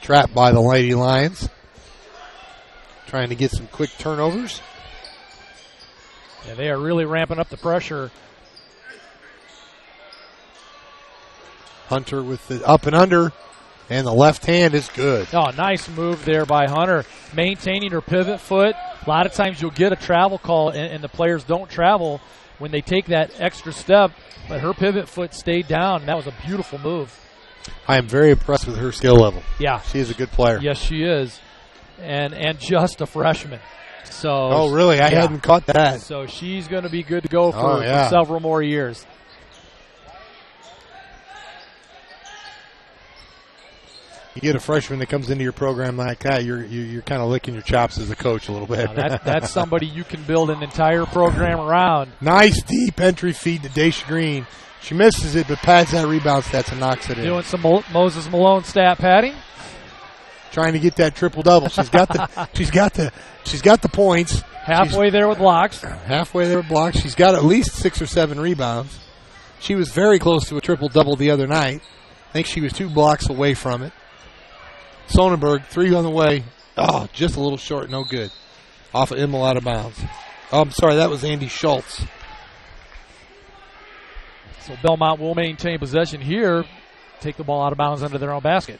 Trapped by the Lady Lions. Trying to get some quick turnovers. Yeah, they are really ramping up the pressure. Hunter with the up and under, and the left hand is good. Oh, nice move there by Hunter, maintaining her pivot foot. A lot of times you'll get a travel call, and the players don't travel when they take that extra step, but her pivot foot stayed down, and that was a beautiful move. I am very impressed with her skill level. Yeah. She is a good player. Yes, she is. And just a freshman. So. Oh, really? I hadn't caught that. So she's going to be good to go for several more years. You get a freshman that comes into your program like that, you're kind of licking your chops as a coach a little bit. That's somebody you can build an entire program around. Nice deep entry feed to Daisha Green. She misses it, but pads that rebound stats and knocks it in. Doing some Moses Malone stat padding. Trying to get that triple double. She's got the points. Halfway there with blocks. Halfway there with blocks. She's got at least 6 or 7 rebounds. She was very close to a triple double the other night. I think she was 2 blocks away from it. Sonnenberg, 3 on the way. Oh, just a little short, no good. Off of Immel out of bounds. Oh, I'm sorry, that was Andy Schultz. So Bellmont will maintain possession here. Take the ball out of bounds under their own basket.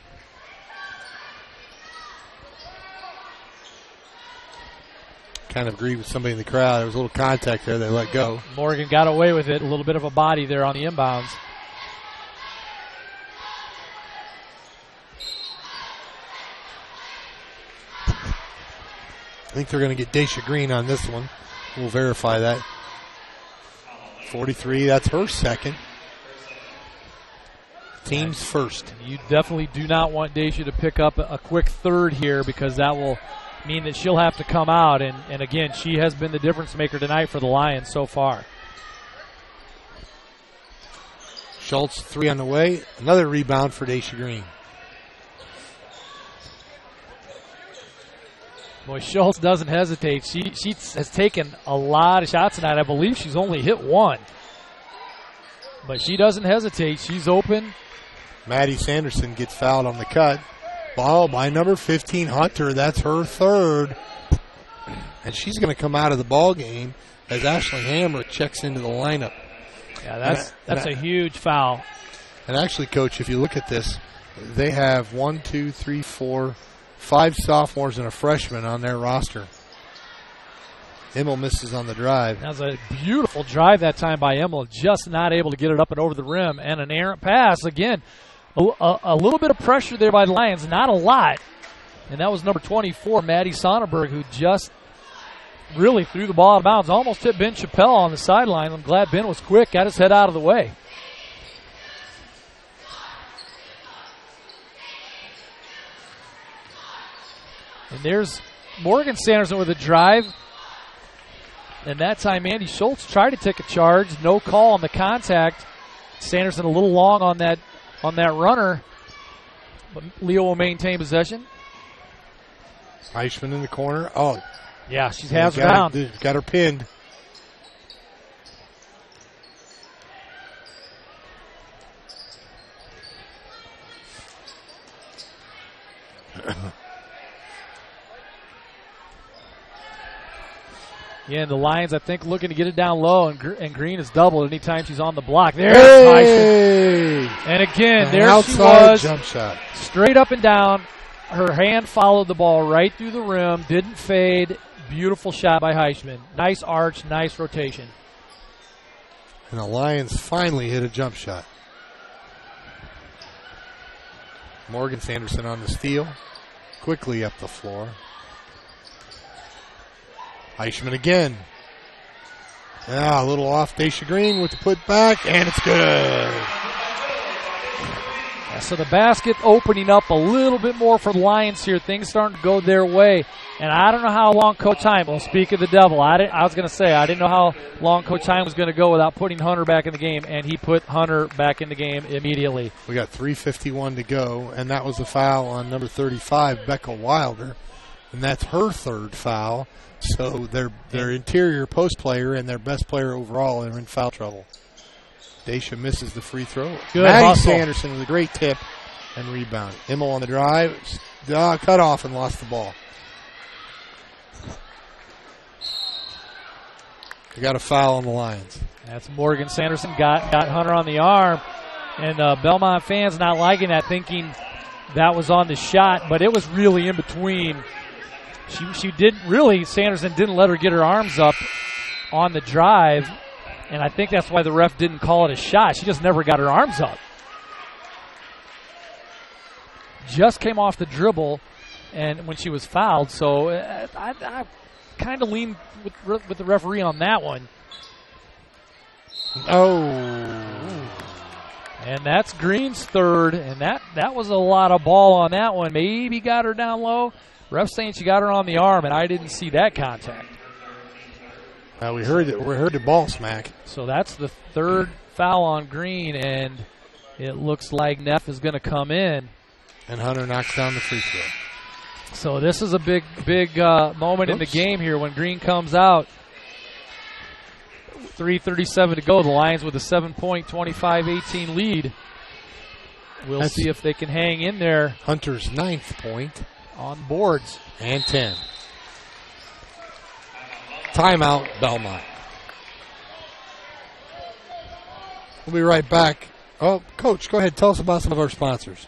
Kind of agreed with somebody in the crowd. There was a little contact there. They let go. Morgan got away with it. A little bit of a body there on the inbounds. I think they're going to get Daisha Green on this one. We'll verify that. 43, that's her second. Team's first. You definitely do not want Daisha to pick up a quick third here, because that will mean that she'll have to come out. And again, she has been the difference maker tonight for the Lions so far. Schultz, 3 on the way. Another rebound for Daisha Green. Boy, Schultz doesn't hesitate. She has taken a lot of shots tonight. I believe she's only hit 1. But she doesn't hesitate. She's open. Maddie Sanderson gets fouled on the cut. Ball by number 15, Hunter. That's her third. And she's going to come out of the ball game as Ashley Hammer checks into the lineup. Yeah, that's a huge foul. And actually, Coach, if you look at this, they have 1, 2, 3, 4, 5 sophomores and a freshman on their roster. Immel misses on the drive. That was a beautiful drive that time by Immel, just not able to get it up and over the rim. And an errant pass. Again, a little bit of pressure there by the Lions, not a lot. And that was number 24, Maddie Sonnenberg, who just really threw the ball out of bounds. Almost hit Ben Chappelle on the sideline. I'm glad Ben was quick, got his head out of the way. And there's Morgan Sanderson with a drive. And that time Andy Schultz tried to take a charge. No call on the contact. Sanderson a little long on that runner. But Leo will maintain possession. Eichmann in the corner. Oh, yeah, she has her down. Got her pinned. Yeah, and the Lions, I think, looking to get it down low, and Green is doubled anytime she's on the block. There's Tyson. And again, there she was, jump shot. Straight up and down. Her hand followed the ball right through the rim, didn't fade. Beautiful shot by Heischman. Nice arch, nice rotation. And the Lions finally hit a jump shot. Morgan Sanderson on the steal. Quickly up the floor. Eichmann again. A little off. Daisha Green with the put back, and it's good. Yeah, so the basket opening up a little bit more for the Lions here. Things starting to go their way. And I don't know how long Coach Heim will speak of the devil. I was going to say, I didn't know how long Coach Heim was going to go without putting Hunter back in the game, and he put Hunter back in the game immediately. We got 3:51 to go, and that was a foul on number 35, Becca Wilder. And that's her third foul. So their interior post player and their best player overall are in foul trouble. Daisha misses the free throw. Good Maddie hustle. Sanderson with a great tip and rebound. Immel on the drive. Cut off and lost the ball. We got a foul on the Lions. That's Morgan Sanderson got Hunter on the arm. And Bellmont fans not liking that, thinking that was on the shot, but it was really in between. She didn't really, Sanderson didn't let her get her arms up on the drive, and I think that's why the ref didn't call it a shot. She just never got her arms up. Just came off the dribble and when she was fouled, so I kind of lean with the referee on that one. Oh. And that's Green's third, and that was a lot of ball on that one. Maybe got her down low. Ref saying she got her on the arm, and I didn't see that contact. We heard the ball smack. So that's the third foul on Green, and it looks like Neff is going to come in. And Hunter knocks down the free throw. So this is a big moment in the game here when Green comes out. 3:37 to go. The Lions with a 7-point, 25-18 lead. We'll see if they can hang in there. Hunter's 9th point. On boards. And 10. Timeout, Bellmont. We'll be right back. Oh, Coach, go ahead. Tell us about some of our sponsors.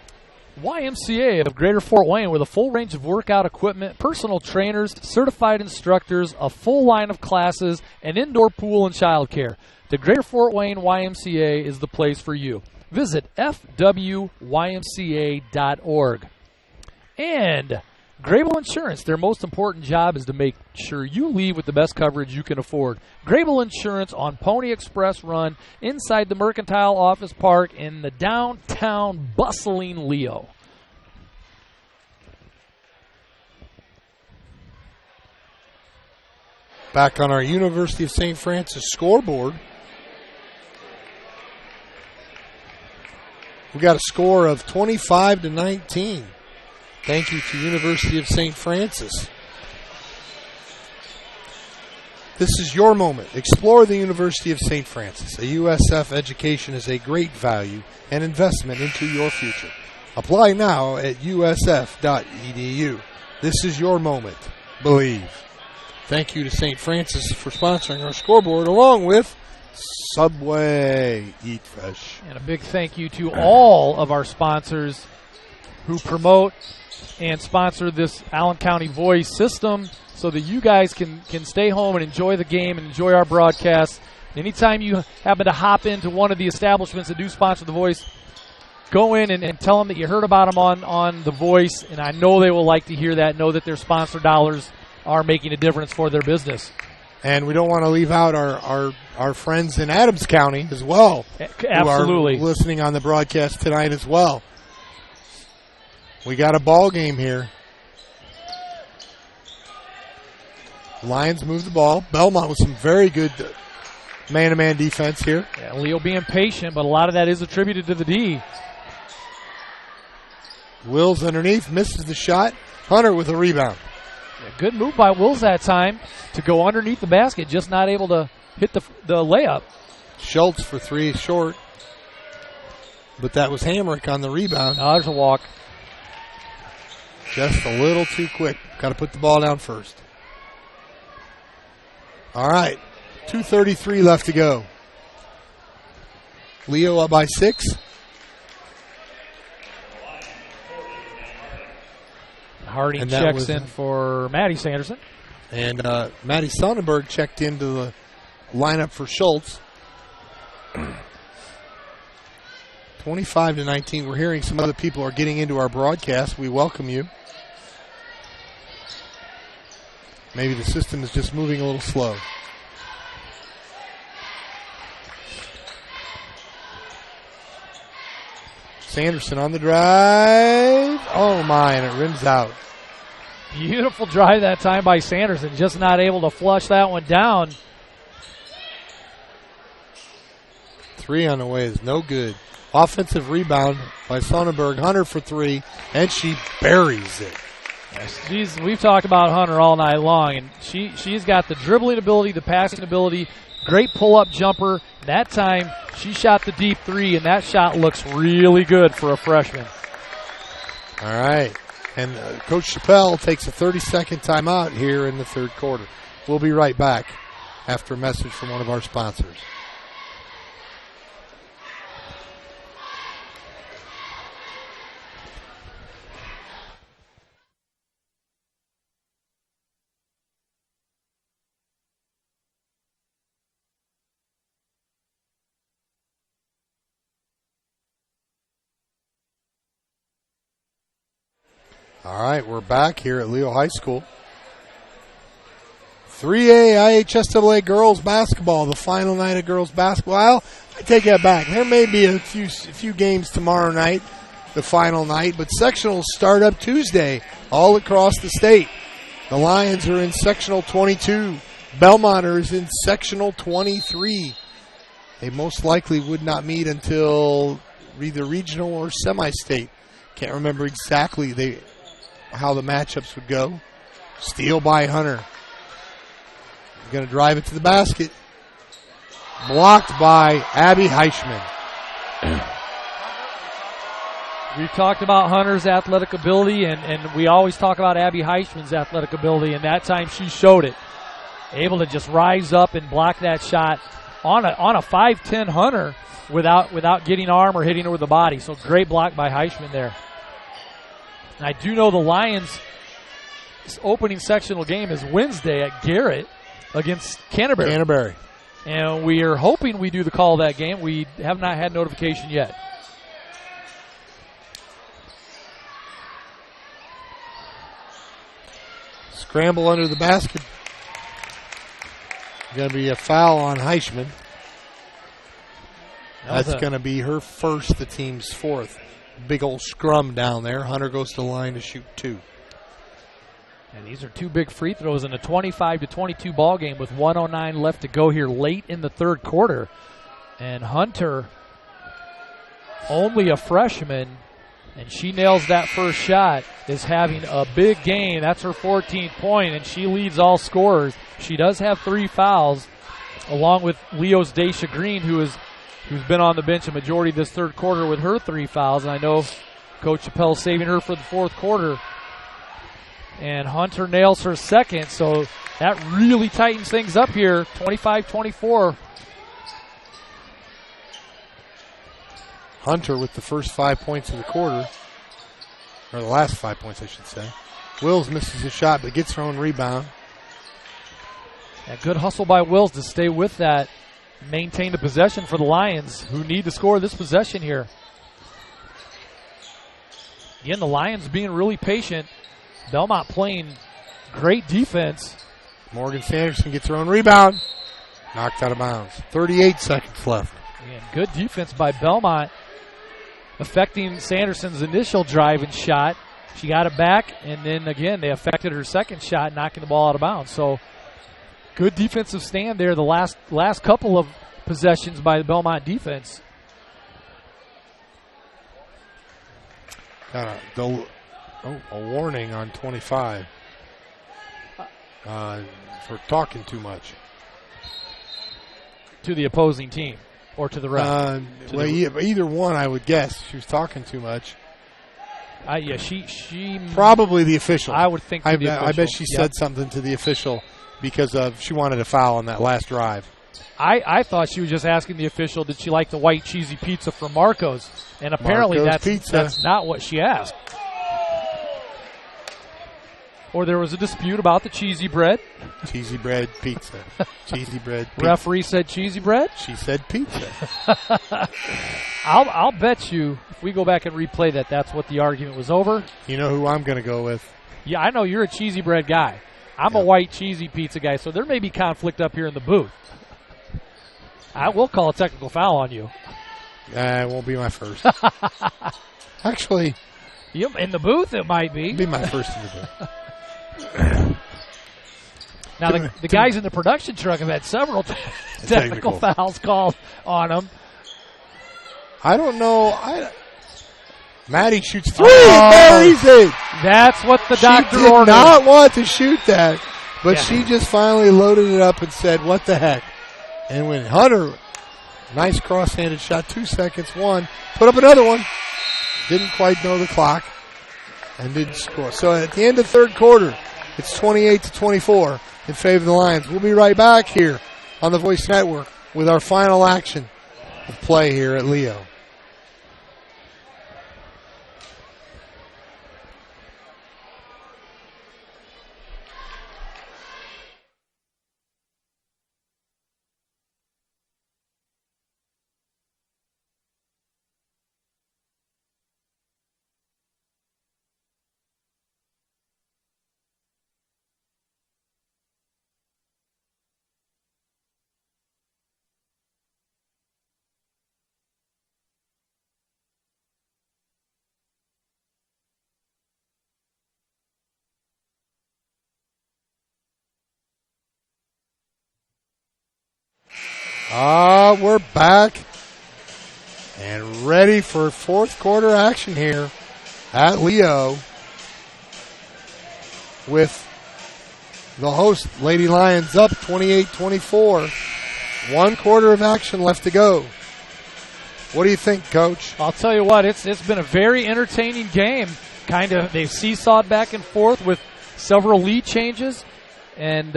YMCA of Greater Fort Wayne with a full range of workout equipment, personal trainers, certified instructors, a full line of classes, and indoor pool and childcare. The Greater Fort Wayne YMCA is the place for you. Visit fwymca.org. And Grable Insurance, their most important job is to make sure you leave with the best coverage you can afford. Grable Insurance on Pony Express Run inside the Mercantile Office Park in the downtown bustling Leo. Back on our University of St. Francis scoreboard. We got a score of 25-19. Thank you to University of St. Francis. This is your moment. Explore the University of St. Francis. A USF education is a great value and investment into your future. Apply now at usf.edu. This is your moment. Believe. Thank you to St. Francis for sponsoring our scoreboard, along with Subway, eat fresh. And a big thank you to all of our sponsors who promote and sponsor this Allen County Voice system so that you guys can stay home and enjoy the game and enjoy our broadcast. Anytime you happen to hop into one of the establishments that do sponsor the Voice, go in and tell them that you heard about them on the Voice, and I know they will like to hear that, know that their sponsor dollars are making a difference for their business. And we don't want to leave out our friends in Adams County as well. Absolutely. Who are listening on the broadcast tonight as well. We got a ball game here. Lions move the ball. Bellmont with some very good man-to-man defense here. Yeah, Leo being patient, but a lot of that is attributed to the D. Wills underneath, misses the shot. Hunter with a rebound. Yeah, good move by Wills that time to go underneath the basket, just not able to hit the layup. Schultz for three, short. But that was Hamrick on the rebound. Oh, there's a walk. Just a little too quick. Got to put the ball down first. All right. 2:33 left to go. Leo up by 6. Harding checks in for Maddie Sanderson. And Maddie Sonnenberg checked into the lineup for Schultz. 25-19. We're hearing some other people are getting into our broadcast. We welcome you. Maybe the system is just moving a little slow. Sanderson on the drive. Oh, my, and it rims out. Beautiful drive that time by Sanderson. Just not able to flush that one down. 3 on the way is no good. Offensive rebound by Sonnenberg. Hunter for 3, and she buries it. Yes, we've talked about Hunter all night long, and she's got the dribbling ability, the passing ability, great pull-up jumper. That time, she shot the deep 3, and that shot looks really good for a freshman. All right. And Coach Chappelle takes a 30-second timeout here in the third quarter. We'll be right back after a message from one of our sponsors. All right, we're back here at Leo High School. 3A IHSAA girls basketball, the final night of girls basketball. Well, I take that back. There may be a few games tomorrow night, the final night, but sectionals start up Tuesday all across the state. The Lions are in sectional 22. Bellmont is in sectional 23. They most likely would not meet until either regional or semi-state. Can't remember exactly how the matchups would go. Steal by Hunter. He's going to drive it to the basket. Blocked by Abby Heichman. We've talked about Hunter's athletic ability, and we always talk about Abby Heichman's athletic ability, and that time she showed it. Able to just rise up and block that shot on a 5'10" Hunter without getting arm or hitting her with the body. So great block by Heichman there. And I do know the Lions' opening sectional game is Wednesday at Garrett against Canterbury. And we are hoping we do the call of that game. We have not had notification yet. Scramble under the basket. Going to be a foul on Heichman. That's going to be her first, the team's fourth. Big old scrum down there. Hunter goes to the line to shoot 2. And these are 2 big free throws in a 25-22 ball game with 1:09 left to go here late in the third quarter. And Hunter, only a freshman, and she nails that first shot, is having a big game. That's her 14th point, and she leads all scorers. She does have 3 fouls, along with Leo's Daisha Green, who's been on the bench a majority of this third quarter with her 3 fouls. And I know Coach Chappelle's saving her for the fourth quarter. And Hunter nails her second, so that really tightens things up here. 25-24. Hunter with the first 5 points of the quarter. Or the last 5 points, I should say. Wills misses a shot, but gets her own rebound. A good hustle by Wills to stay with that, maintain the possession for the Lions, who need to score this possession here. Again, the Lions being really patient. Bellmont playing great defense. Morgan Sanderson gets her own rebound. Knocked out of bounds. 38 seconds left. Again, good defense by Bellmont, affecting Sanderson's initial drive and shot. She got it back, and then again, they affected her second shot, knocking the ball out of bounds. So, good defensive stand there the last couple of possessions by the Bellmont defense. Got a warning on 25 for talking too much. To the opposing team or to the ref? Either one, I would guess. She was talking too much. Yeah, she probably the official. I would think. I bet she said something to the official because she wanted a foul on that last drive. I thought she was just asking the official, did she like the white cheesy pizza from Marco's? And apparently that's not what she asked. Or there was a dispute about the cheesy bread. Cheesy bread pizza. Cheesy bread pizza. Referee said cheesy bread? She said pizza. I'll bet you if we go back and replay that's what the argument was over. You know who I'm going to go with? Yeah, I know you're a cheesy bread guy. I'm a white cheesy pizza guy, so there may be conflict up here in the booth. I will call a technical foul on you. It won't be my first. Actually. In the booth it might be. It'll be my first in the booth. Now, the guys in the production truck have had several technical fouls called on them. I don't know. Maddie shoots three. Buries it. That's what the doctor ordered. She did not want to shoot that, but she just finally loaded it up and said, what the heck? And when Hunter, nice cross-handed shot, 2 seconds, one, put up another one. Didn't quite know the clock and didn't score. So at the end of third quarter, it's 28-24 in favor of the Lions. We'll be right back here on the Voice Network with our final action of play here at Leo. We're back and ready for fourth quarter action here at Leo with the host, Lady Lions, up 28-24. 1 quarter of action left to go. What do you think, Coach? I'll tell you what, it's been a very entertaining game. They've seesawed back and forth with several lead changes, and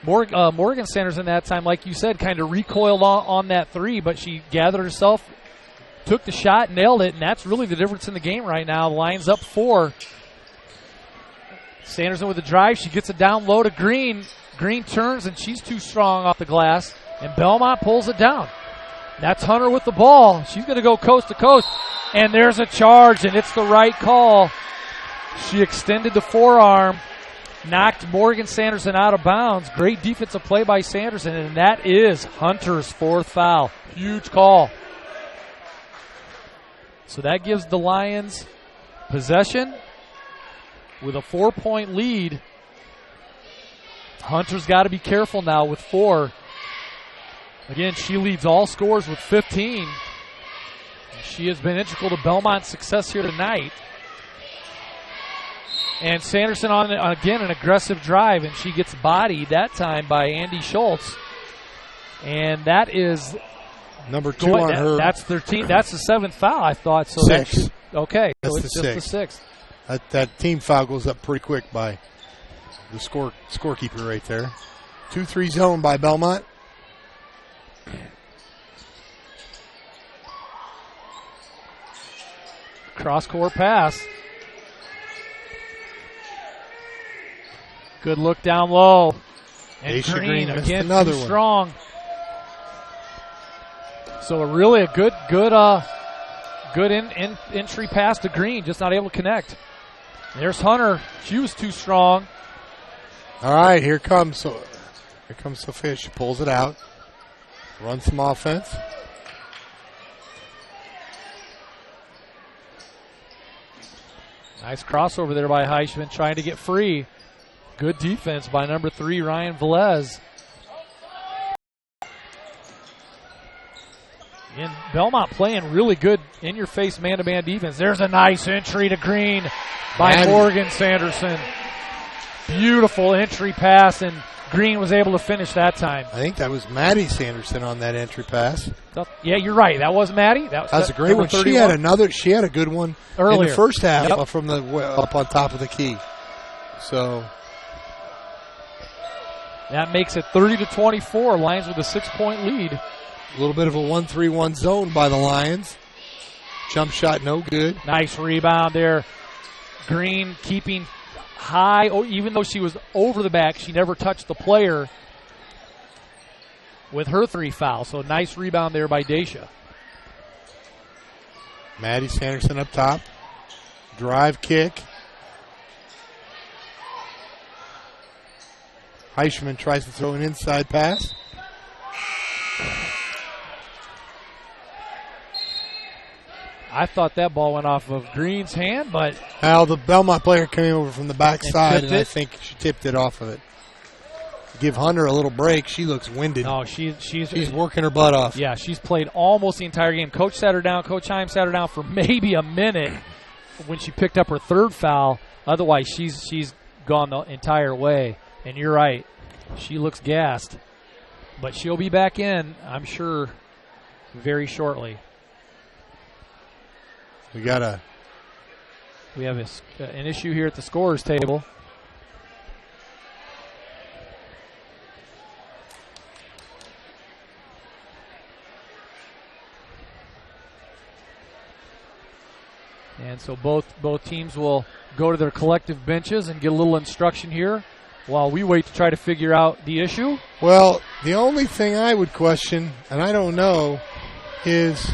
Morgan Sanders in that time, like you said, kind of recoiled on that three, but she gathered herself, took the shot, nailed it, and that's really the difference in the game right now. The Lions up 4. Sanderson with the drive. She gets it down low to Green. Green turns, and she's too strong off the glass, and Bellmont pulls it down. That's Hunter with the ball. She's going to go coast to coast, and there's a charge, and it's the right call. She extended the forearm. Knocked Morgan Sanderson out of bounds. Great defensive play by Sanderson, and that is Hunter's 4th foul. Huge call. So that gives the Lions possession with a 4-point lead. Hunter's got to be careful now with 4. Again, she leads all scores with 15. She has been integral to Bellmont's success here tonight. And Sanderson on, again, an aggressive drive, and she gets bodied that time by Andy Schultz. And that is number 2 on her. That's 13. That's the 7th foul, I thought. So 6. Okay, that's so it's the just the 6th. That team foul goes up pretty quick by the scorekeeper right there. 2-3 zone by Bellmont. cross-court pass. Good look down low. And Aisha Green missed again, another too one. strong. So really a good entry pass to Green, just not able to connect. There's Hunter. She was too strong. All right, here comes Sophia. She pulls it out, runs some offense. Nice crossover there by Heishman, trying to get free. Good defense by number 3, Ryan Velez. And Bellmont playing really good in-your-face man-to-man defense. There's a nice entry to Green by Morgan Sanderson. Beautiful entry pass, and Green was able to finish that time. I think that was Maddie Sanderson on that entry pass. Yeah, you're right. That was Maddie. That was a great one. 31. She had a good one earlier in the first half from the up on top of the key. So that makes it 30-24. Lions with a 6-point lead. A little bit of a 1-3-1 zone by the Lions. Jump shot no good. Nice rebound there. Green keeping high. Even though she was over the back, she never touched the player with her 3 fouls. So nice rebound there by Daisha. Maddie Sanderson up top. Drive kick. Heishman tries to throw an inside pass. I thought that ball went off of Green's hand, but the Bellmont player came over from the backside, and I think she tipped it off of it. Give Hunter a little break. She looks winded. No, she's working her butt off. Yeah, she's played almost the entire game. Coach sat her down. Coach Heim sat her down for maybe a minute when she picked up her 3rd foul. Otherwise, she's gone the entire way. And you're right. She looks gassed. But she'll be back in, I'm sure, very shortly. We have an issue here at the scorer's table. And so both teams will go to their collective benches and get a little instruction here while we wait to try to figure out the issue. Well, the only thing I would question, and I don't know, is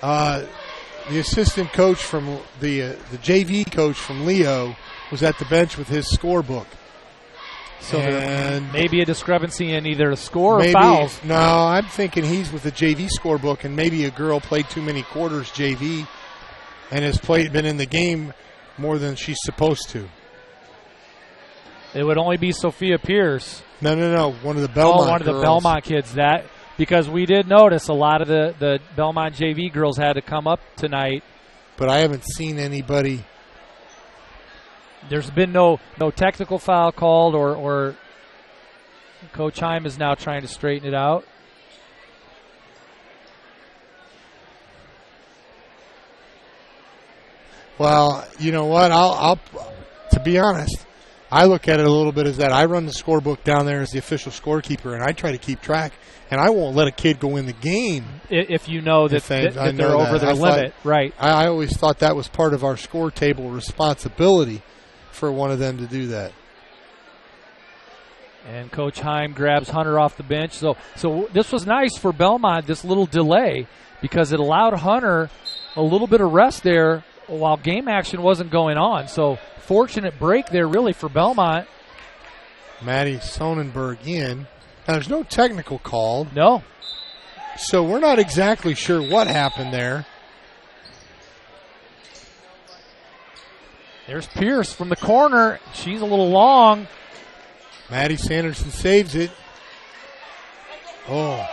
the assistant coach from the JV coach from Leo was at the bench with his scorebook. So there may be a discrepancy in either the score or fouls. No, I'm thinking he's with the JV scorebook, and maybe a girl played too many quarters JV and has been in the game more than she's supposed to. It would only be Sophia Pierce. No. One of the Bellmont one of the Bellmont kids. Because we did notice a lot of the Bellmont JV girls had to come up tonight. But I haven't seen anybody. There's been no technical foul called, or Coach Heim is now trying to straighten it out. Well, you know what? I'll to be honest, I look at it a little bit as that I run the scorebook down there as the official scorekeeper, and I try to keep track, and I won't let a kid go in the game if you know that they're over their limit. Right. I always thought that was part of our score table responsibility for one of them to do that. And Coach Heim grabs Hunter off the bench. So this was nice for Bellmont, this little delay, because it allowed Hunter a little bit of rest there while game action wasn't going on. So fortunate break there really for Bellmont. Maddie Sonnenberg in. Now there's no technical call. No. So we're not exactly sure what happened there. There's Pierce from the corner. She's a little long. Maddie Sanderson saves it. Oh.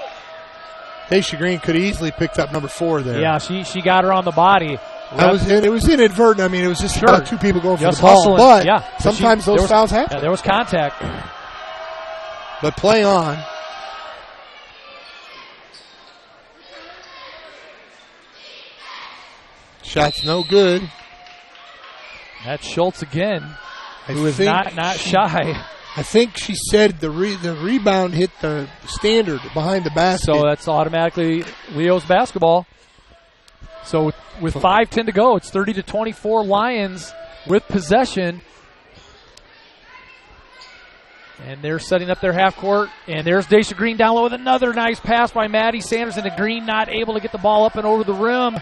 Daisha Green could have easily picked up number 4 there. Yeah, she got her on the body. It was inadvertent. I mean, it was just about 2 people going for just the ball. Hustling. But yeah. sometimes those fouls happen. Yeah, there was contact. But play on. Shot's no good. That's Schultz again, who is not shy. I think she said the rebound hit the standard behind the basket. So that's automatically Leo's basketball. So with 5:10 to go, it's 30-24 Lions with possession. And they're setting up their half court. And there's Daisha Green down low with another nice pass by Maddie Sanderson. And Green not able to get the ball up and over the rim.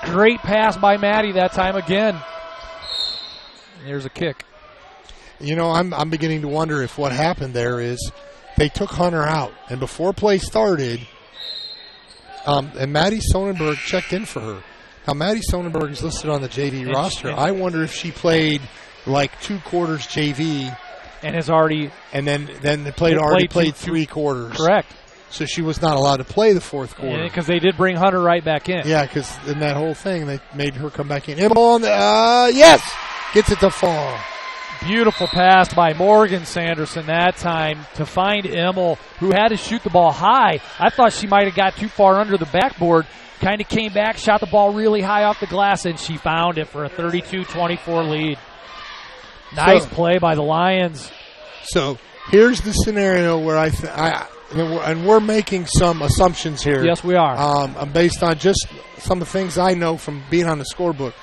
Great pass by Maddie that time again. And there's a kick. You know, I'm beginning to wonder if what happened there is they took Hunter out. And before play started, and Maddie Sonnenberg checked in for her. Now, Maddie Sonnenberg is listed on the JV roster. I wonder if she played like 2 quarters JV. And has already. And then they played 3 quarters. Correct. So she was not allowed to play the 4th quarter. Because they did bring Hunter right back in. Yeah, because in that whole thing, they made her come back in. On the, yes! Gets it to fall. Beautiful pass by Morgan Sanderson that time to find Emmel, who had to shoot the ball high. I thought she might have got too far under the backboard. Kind of came back, shot the ball really high off the glass, and she found it for a 32-24 lead. Nice play by the Lions. So here's the scenario where and we're making some assumptions here. Yes, we are. Based on just some of the things I know from being on the scorebook.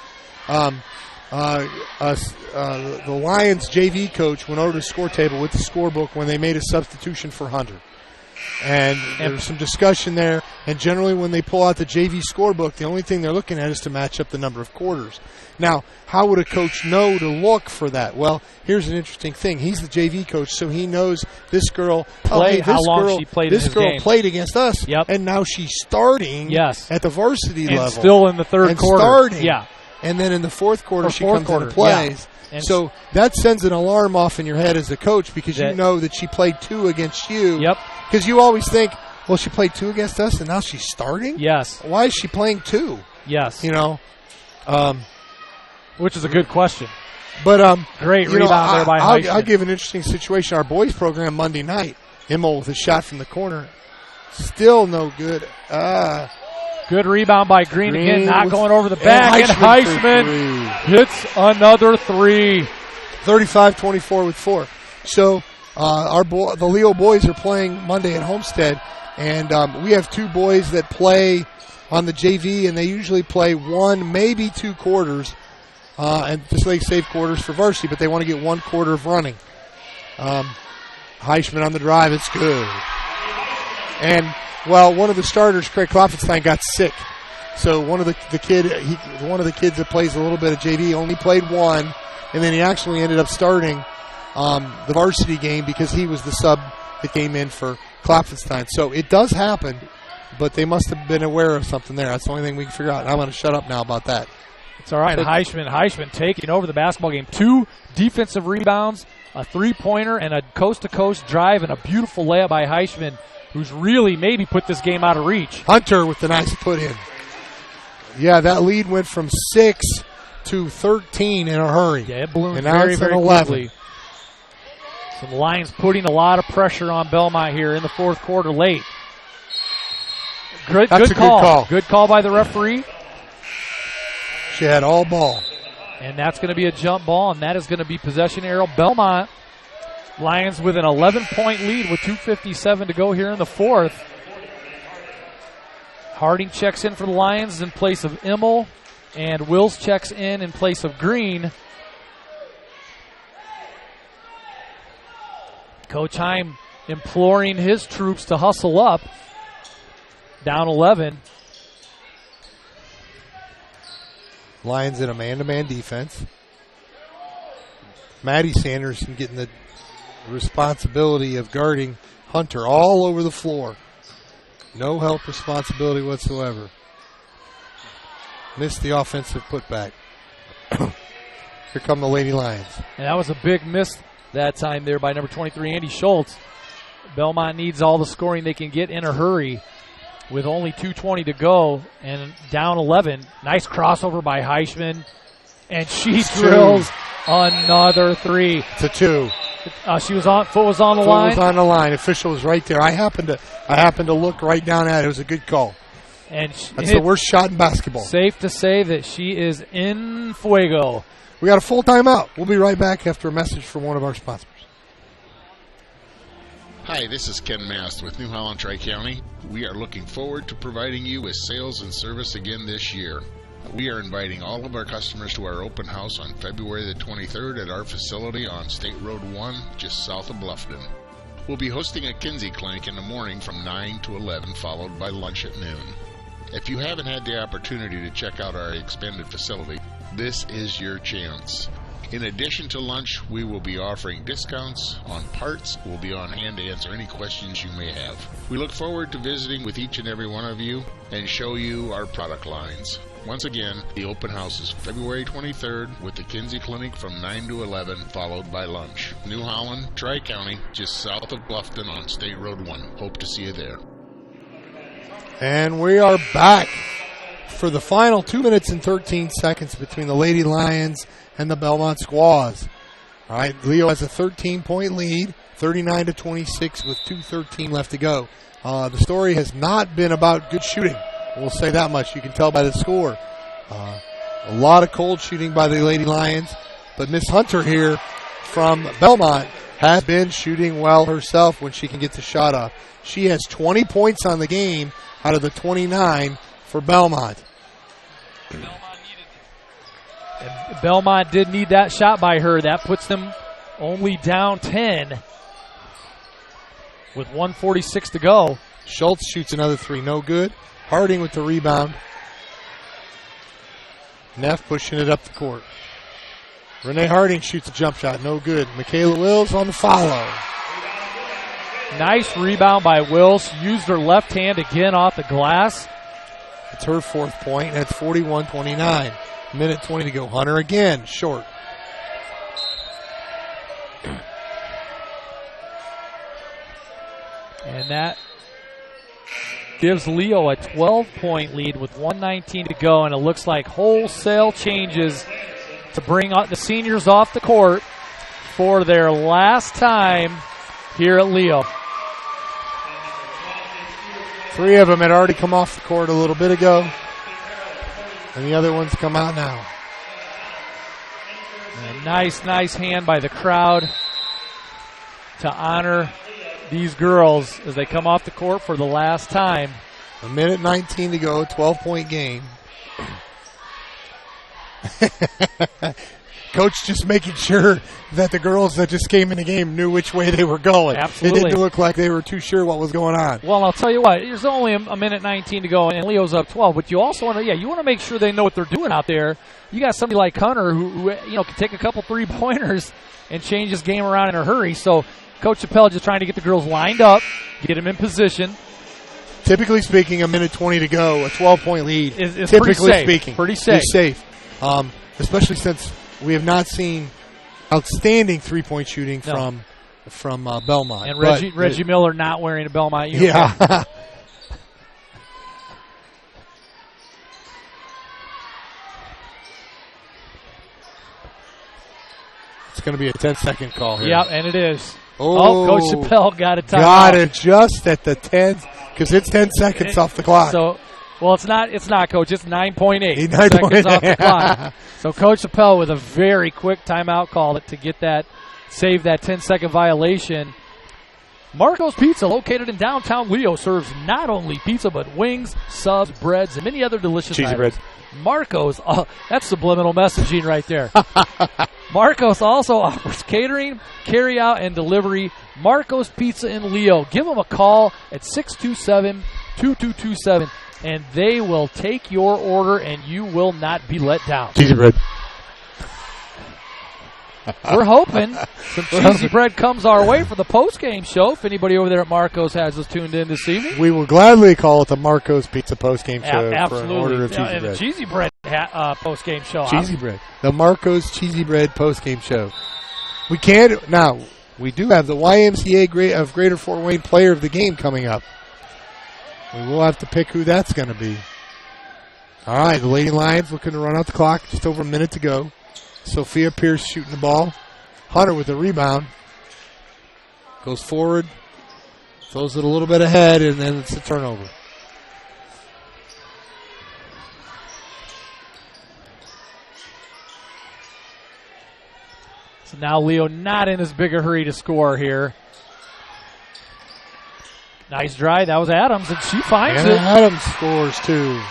The Lions JV coach went over to the score table with the scorebook when they made a substitution for Hunter. And there was some discussion there. And generally when they pull out the JV scorebook, the only thing they're looking at is to match up the number of quarters. Now, how would a coach know to look for that? Well, here's an interesting thing. He's the JV coach, so he knows this girl played played against us, and now she's starting at the varsity level. Still in the third quarter. Starting. Yeah. And then in the 4th quarter, she comes in and plays. Yeah. And so that sends an alarm off in your head as a coach because you know that she played 2 against you. Yep. Because you always think, well, she played 2 against us and now she's starting? Yes. Why is she playing 2? Yes. You know? Which is a good question. But great rebound there by Heisman. I'll give an interesting situation. Our boys program Monday night, Emmel with a shot from the corner. Still no good. Good rebound by Green again, not going over the back. And Heisman hits another 3. 35-24 with 4. So the Leo boys are playing Monday at Homestead, and we have 2 boys that play on the JV, and they usually play 1, maybe 2 quarters, and just like save quarters for varsity, but they want to get 1 quarter of running. Heisman on the drive, it's good. And well, one of the starters, Craig Klopfenstein, got sick. So one of the kids that plays a little bit of JV only played 1, and then he actually ended up starting the varsity game because he was the sub that came in for Klopfenstein. So it does happen, but they must have been aware of something there. That's the only thing we can figure out. And I'm going to shut up now about that. It's all right. Heisman taking over the basketball game. 2 defensive rebounds, a 3-pointer, and a coast-to-coast drive, and a beautiful layup by Heisman, who's really maybe put this game out of reach. Hunter with the nice put in. Yeah, that lead went from 6 to 13 in a hurry. Yeah, it ballooned and now very, it's very 11. quickly. So the Lions putting a lot of pressure on Bellmont here in the 4th quarter late. Good call. Good call by the referee. She had all ball. And that's going to be a jump ball, and that is going to be possession arrow. Bellmont Lions with an 11-point lead with 2:57 to go here in the 4th. Harding checks in for the Lions in place of Emmel, and Wills checks in place of Green. Coach Heim imploring his troops to hustle up. Down 11. Lions in a man-to-man defense. Maddie Sanderson getting the responsibility of guarding Hunter all over the floor. No help responsibility whatsoever. Missed the offensive putback. Here come the Lady Lions. And that was a big miss that time there by number 23, Andy Schultz. Bellmont needs all the scoring they can get in a hurry with only 2:20 to go and down 11. Nice crossover by Heisman. And she drills another 3. It's a 2. Foot was on the line. Foot was on the line. Official was right there. I happened to look right down at it. It was a good call. And that's the worst shot in basketball. Safe to say that she is in fuego. We got a full timeout. We'll be right back after a message from one of our sponsors. Hi, this is Ken Mast with New Holland Tri-County. We are looking forward to providing you with sales and service again this year. We are inviting all of our customers to our open house on February the 23rd at our facility on State Road 1, just south of Bluffton. We'll be hosting a Kinsey clinic in the morning from 9 to 11, followed by lunch at noon. If you haven't had the opportunity to check out our expanded facility, this is your chance. In addition to lunch, we will be offering discounts on parts. We'll be on hand to answer any questions you may have. We look forward to visiting with each and every one of you and show you our product lines. Once again, the open house is February 23rd with the Kinsey Clinic from 9 to 11, followed by lunch. New Holland, Tri-County, just south of Bluffton on State Road 1. Hope to see you there. And we are back for the final 2 minutes and 13 seconds between the Lady Lions and the Bellmont Squaws. All right, Leo has a 13-point lead, 39-26 with 2:13 left to go. The story has not been about good shooting. We'll say that much. You can tell by the score. A lot of cold shooting by the Lady Lions, but Miss Hunter here from Bellmont has been shooting well herself when she can get the shot off. She has 20 points on the game out of the 29 for Bellmont. Bellmont did need that shot by her. That puts them only down 10 with 1:46 to go. Schultz shoots another three, no good. Harding with the rebound. Neff pushing it up the court. Renee Harding shoots a jump shot, no good. Michaela Wills on the follow. Nice rebound by Wills. She used her left hand again off the glass. It's her fourth point, and it's 41-29. Minute 20 to go. Hunter again, short. And that gives Leo a 12-point lead with 1:19 to go, and it looks like wholesale changes to bring the seniors off the court for their last time here at Leo. Three of them had already come off the court a little bit ago, and the other ones come out now. And a nice hand by the crowd to honor these girls as they come off the court for the last time. A minute 19 to go, 12-point game. Coach just making sure that the girls that just came in the game knew which way they were going. Absolutely. It didn't look like they were too sure what was going on. Well, I'll tell you what, there's only a minute 19 to go, and Leo's up 12, but you also want to make sure they know what they're doing out there. You got somebody like Hunter who can take a couple three-pointers and change his game around in a hurry. So Coach Chappelle just trying to get the girls lined up, get them in position. Typically speaking, a minute 20 to go, a 12-point lead. Is typically pretty safe. Speaking, pretty safe. Is safe. Especially since we have not seen outstanding three-point shooting from Bellmont. And Reggie Miller not wearing a Bellmont uniform. Yeah. It's going to be a 10-second call here. Yep, and it is. Oh, Coach Chappelle got a timeout. Got it just at the 10, because it's 10 seconds off the clock. So, well, it's not, Coach. It's 9.8 9.8 seconds off the clock. So Coach Chappelle with a very quick timeout call to get that, save that 10-second violation. Marco's Pizza, located in downtown Leo, serves not only pizza but wings, subs, breads, and many other delicious cheesy items. bread. Marco's, that's subliminal messaging right there. Marco's also offers catering, carry-out, and delivery. Marco's Pizza in Leo. Give them a call at 627-2227, and they will take your order, and you will not be let down. Cheesy bread. We're hoping some cheesy bread comes our way for the post-game show. If anybody over there at Marco's has us tuned in this evening, we will gladly call it the Marco's Pizza post-game show absolutely. for an order of cheesy bread. The cheesy bread post-game show. Cheesy bread. The Marco's Cheesy Bread post-game show. We can't now. We do have the YMCA of Greater Fort Wayne Player of the Game coming up. We will have to pick who that's going to be. All right, the Lady Lions looking to run out the clock. Just over a minute to go. Sophia Pierce shooting the ball. Hunter with the rebound. Goes forward. Throws it a little bit ahead, and then it's a turnover. So now Leo not in as big a hurry to score here. Nice drive. That was Adams, and she finds Anna it. Adams scores too.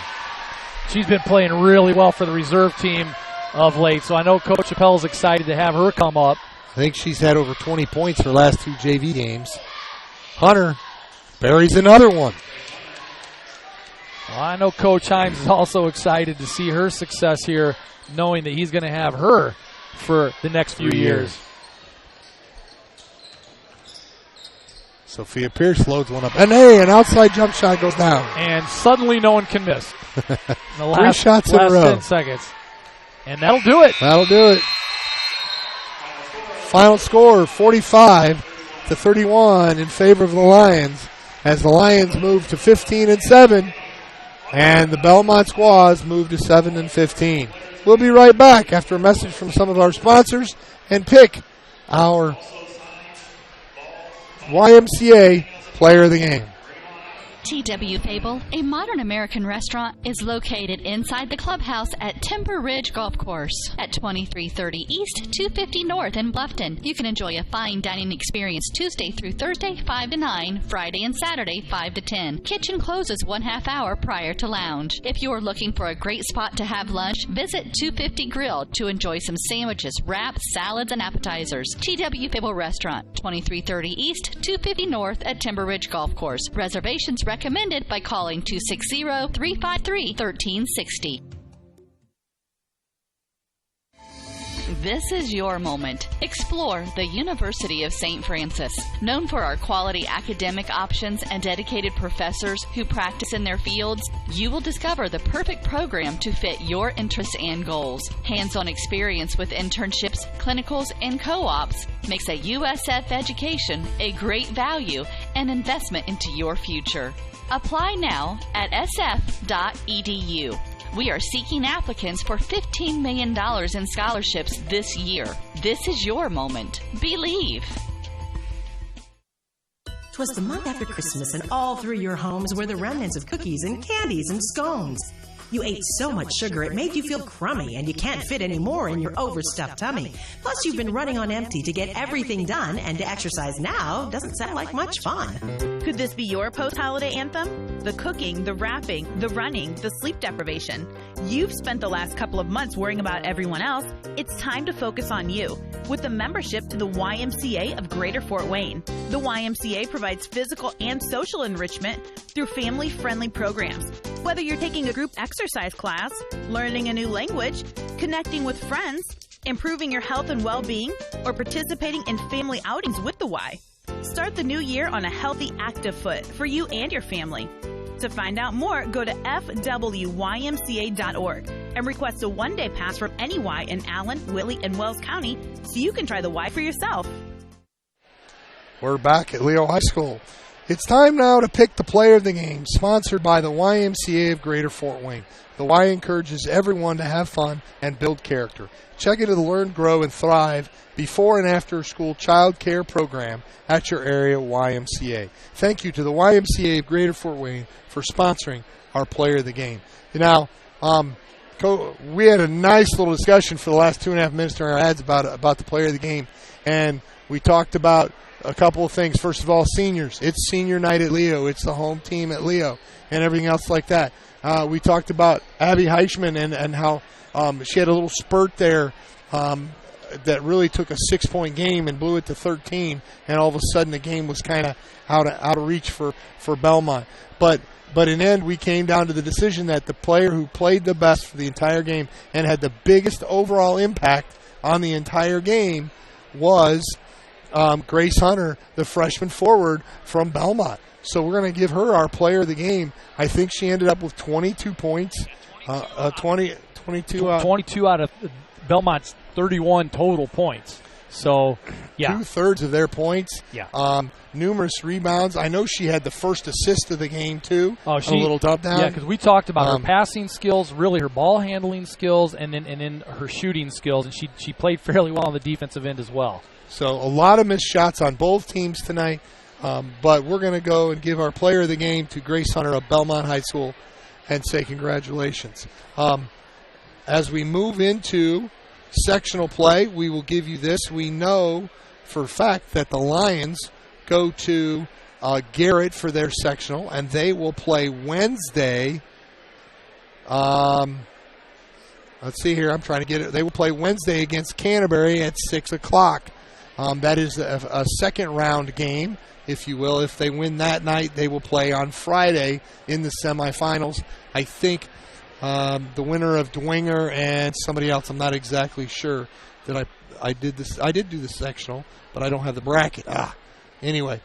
She's been playing really well for the reserve team of late, so I know Coach Chappelle is excited to have her come up. I think she's had over 20 points her last 2 JV games. Hunter buries another one. Well, I know Coach Himes is also excited to see her success here, knowing that he's going to have her for the next few years. Sophia Pierce loads one up. And hey, an outside jump shot goes down. And suddenly no one can miss. In the last, 3 shots in a row. 10 seconds. And that'll do it. That'll do it. Final score, 45-31 in favor of the Lions, as the Lions move to 15-7, and the Bellmont Squaws move to 7-15. We'll be right back after a message from some of our sponsors and pick our YMCA Player of the Game. T.W. Fable, a modern American restaurant, is located inside the clubhouse at Timber Ridge Golf Course at 2330 East, 250 North in Bluffton. You can enjoy a fine dining experience Tuesday through Thursday, 5 to 9, Friday and Saturday, 5 to 10. Kitchen closes 1/2 hour prior to lounge. If you are looking for a great spot to have lunch, visit 250 Grill to enjoy some sandwiches, wraps, salads, and appetizers. T.W. Fable Restaurant, 2330 East, 250 North at Timber Ridge Golf Course. Reservations recommended by calling 260-353-1360. This is your moment. Explore the University of St. Francis. Known for our quality academic options and dedicated professors who practice in their fields, you will discover the perfect program to fit your interests and goals. Hands-on experience with internships, clinicals, and co-ops makes a USF education a great value and investment into your future. Apply now at sf.edu. We are seeking applicants for $15 million in scholarships this year. This is your moment. Believe. 'Twas the month after Christmas, and all through your homes were the remnants of cookies and candies and scones. You ate so much sugar it made you feel crummy, and you can't fit any more in your overstuffed tummy. Plus, you've been running on empty to get everything done, and to exercise now doesn't sound like much fun. Could this be your post-holiday anthem? The cooking, the wrapping, the running, the sleep deprivation. You've spent the last couple of months worrying about everyone else. It's time to focus on you with a membership to the YMCA of Greater Fort Wayne. The YMCA provides physical and social enrichment through family-friendly programs. Whether you're taking a group exercise class, learning a new language, connecting with friends, improving your health and well-being, or participating in family outings with the Y. Start the new year on a healthy, active foot for you and your family. To find out more, go to fwymca.org and request a one-day pass from any Y in Allen, Whitley, and Wells County so you can try the Y for yourself. We're back at Leo High School. It's time now to pick the player of the game, sponsored by the YMCA of Greater Fort Wayne. The Y encourages everyone to have fun and build character. Check into the Learn, Grow, and Thrive before and after school child care program at your area YMCA. Thank you to the YMCA of Greater Fort Wayne for sponsoring our player of the game. Now, we had a nice little discussion for the last 2.5 minutes during our ads about the player of the game, and we talked about a couple of things. First of all, seniors. It's senior night at Leo. It's the home team at Leo and everything else like that. We talked about Abby Heichman and how she had a little spurt there that really took a 6-point game and blew it to 13, and all of a sudden the game was kind of out of reach for Bellmont. But in the end, we came down to the decision that the player who played the best for the entire game and had the biggest overall impact on the entire game was Grace Hunter, the freshman forward from Bellmont. So we're going to give her our player of the game. I think she ended up with 22 points, 22 out of Belmont's 31 total points. So, yeah. 2/3 of their points. Yeah. Numerous rebounds. I know she had the first assist of the game, too. Oh, a little dump down. Yeah, because we talked about her passing skills, really her ball handling skills, and then her shooting skills. And she played fairly well on the defensive end as well. So a lot of missed shots on both teams tonight. But we're going to go and give our player of the game to Grace Hunter of Bellmont High School and say congratulations. As we move into sectional play, we will give you this. We know for a fact that the Lions go to Garrett for their sectional, and they will play Wednesday. Let's see here. I'm trying to get it. They will play Wednesday against Canterbury at 6 o'clock. That is a second-round game, if you will. If they win that night, they will play on Friday in the semifinals. I think the winner of Dwenger and somebody else, I'm not exactly sure that I did this. I did do the sectional, but I don't have the bracket. Anyway,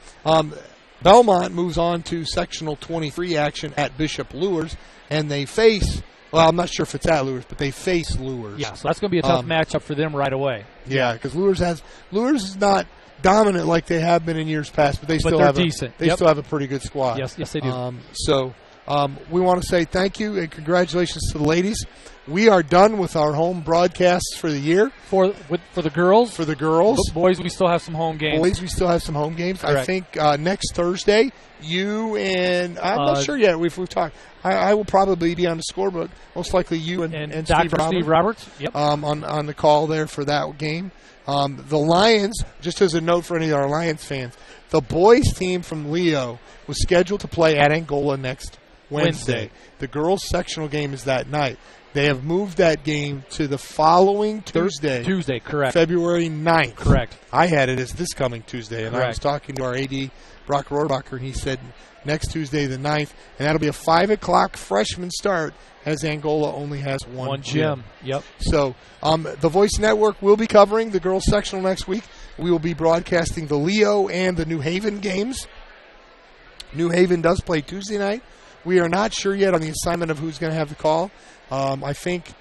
Bellmont moves on to sectional 23 action at Bishop Lures, and they face. Well, I'm not sure if it's at Lures, but they face Lures. Yeah, so that's going to be a tough matchup for them right away. Yeah, because Lures is not dominant like they have been in years past, but still have decent. They still have a pretty good squad. Yes, they do. We want to say thank you and congratulations to the ladies. We are done with our home broadcasts for the year. For the girls? For the girls. Boys, we still have some home games. Boys, we still have some home games. Correct. I think next Thursday, you and I'm not sure yet. We've talked. I will probably be on the scorebook. Most likely you and Dr. Steve Roberts. Yep. On the call there for that game. The Lions, just as a note for any of our Lions fans, the boys team from Leo was scheduled to play at Angola next Wednesday. The girls' sectional game is that night. They have moved that game to the following Tuesday. Tuesday, correct. February 9th. Correct. I had it as this coming Tuesday, and correct. I was talking to our AD, Brock Rohrbacher, and he said next Tuesday the 9th, and that'll be a 5 o'clock freshman start as Angola only has one gym. Yep. So the Voice Network will be covering the girls' sectional next week. We will be broadcasting the Leo and the New Haven games. New Haven does play Tuesday night. We are not sure yet on the assignment of who's going to have the call. I think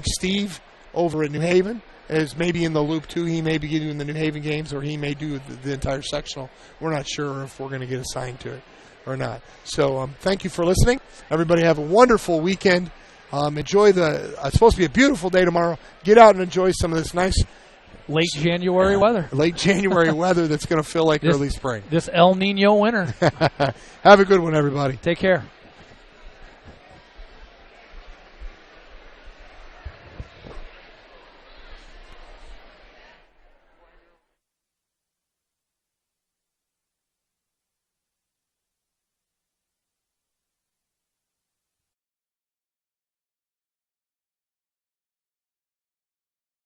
Steve over at New Haven is maybe in the loop too. He may be doing the New Haven games, or he may do the entire sectional. We're not sure if we're going to get assigned to it or not. So thank you for listening. Everybody have a wonderful weekend. Enjoy it's supposed to be a beautiful day tomorrow. Get out and enjoy some of this nice late January weather. Late January weather that's going to feel like early spring. This El Nino winter. Have a good one, everybody. Take care.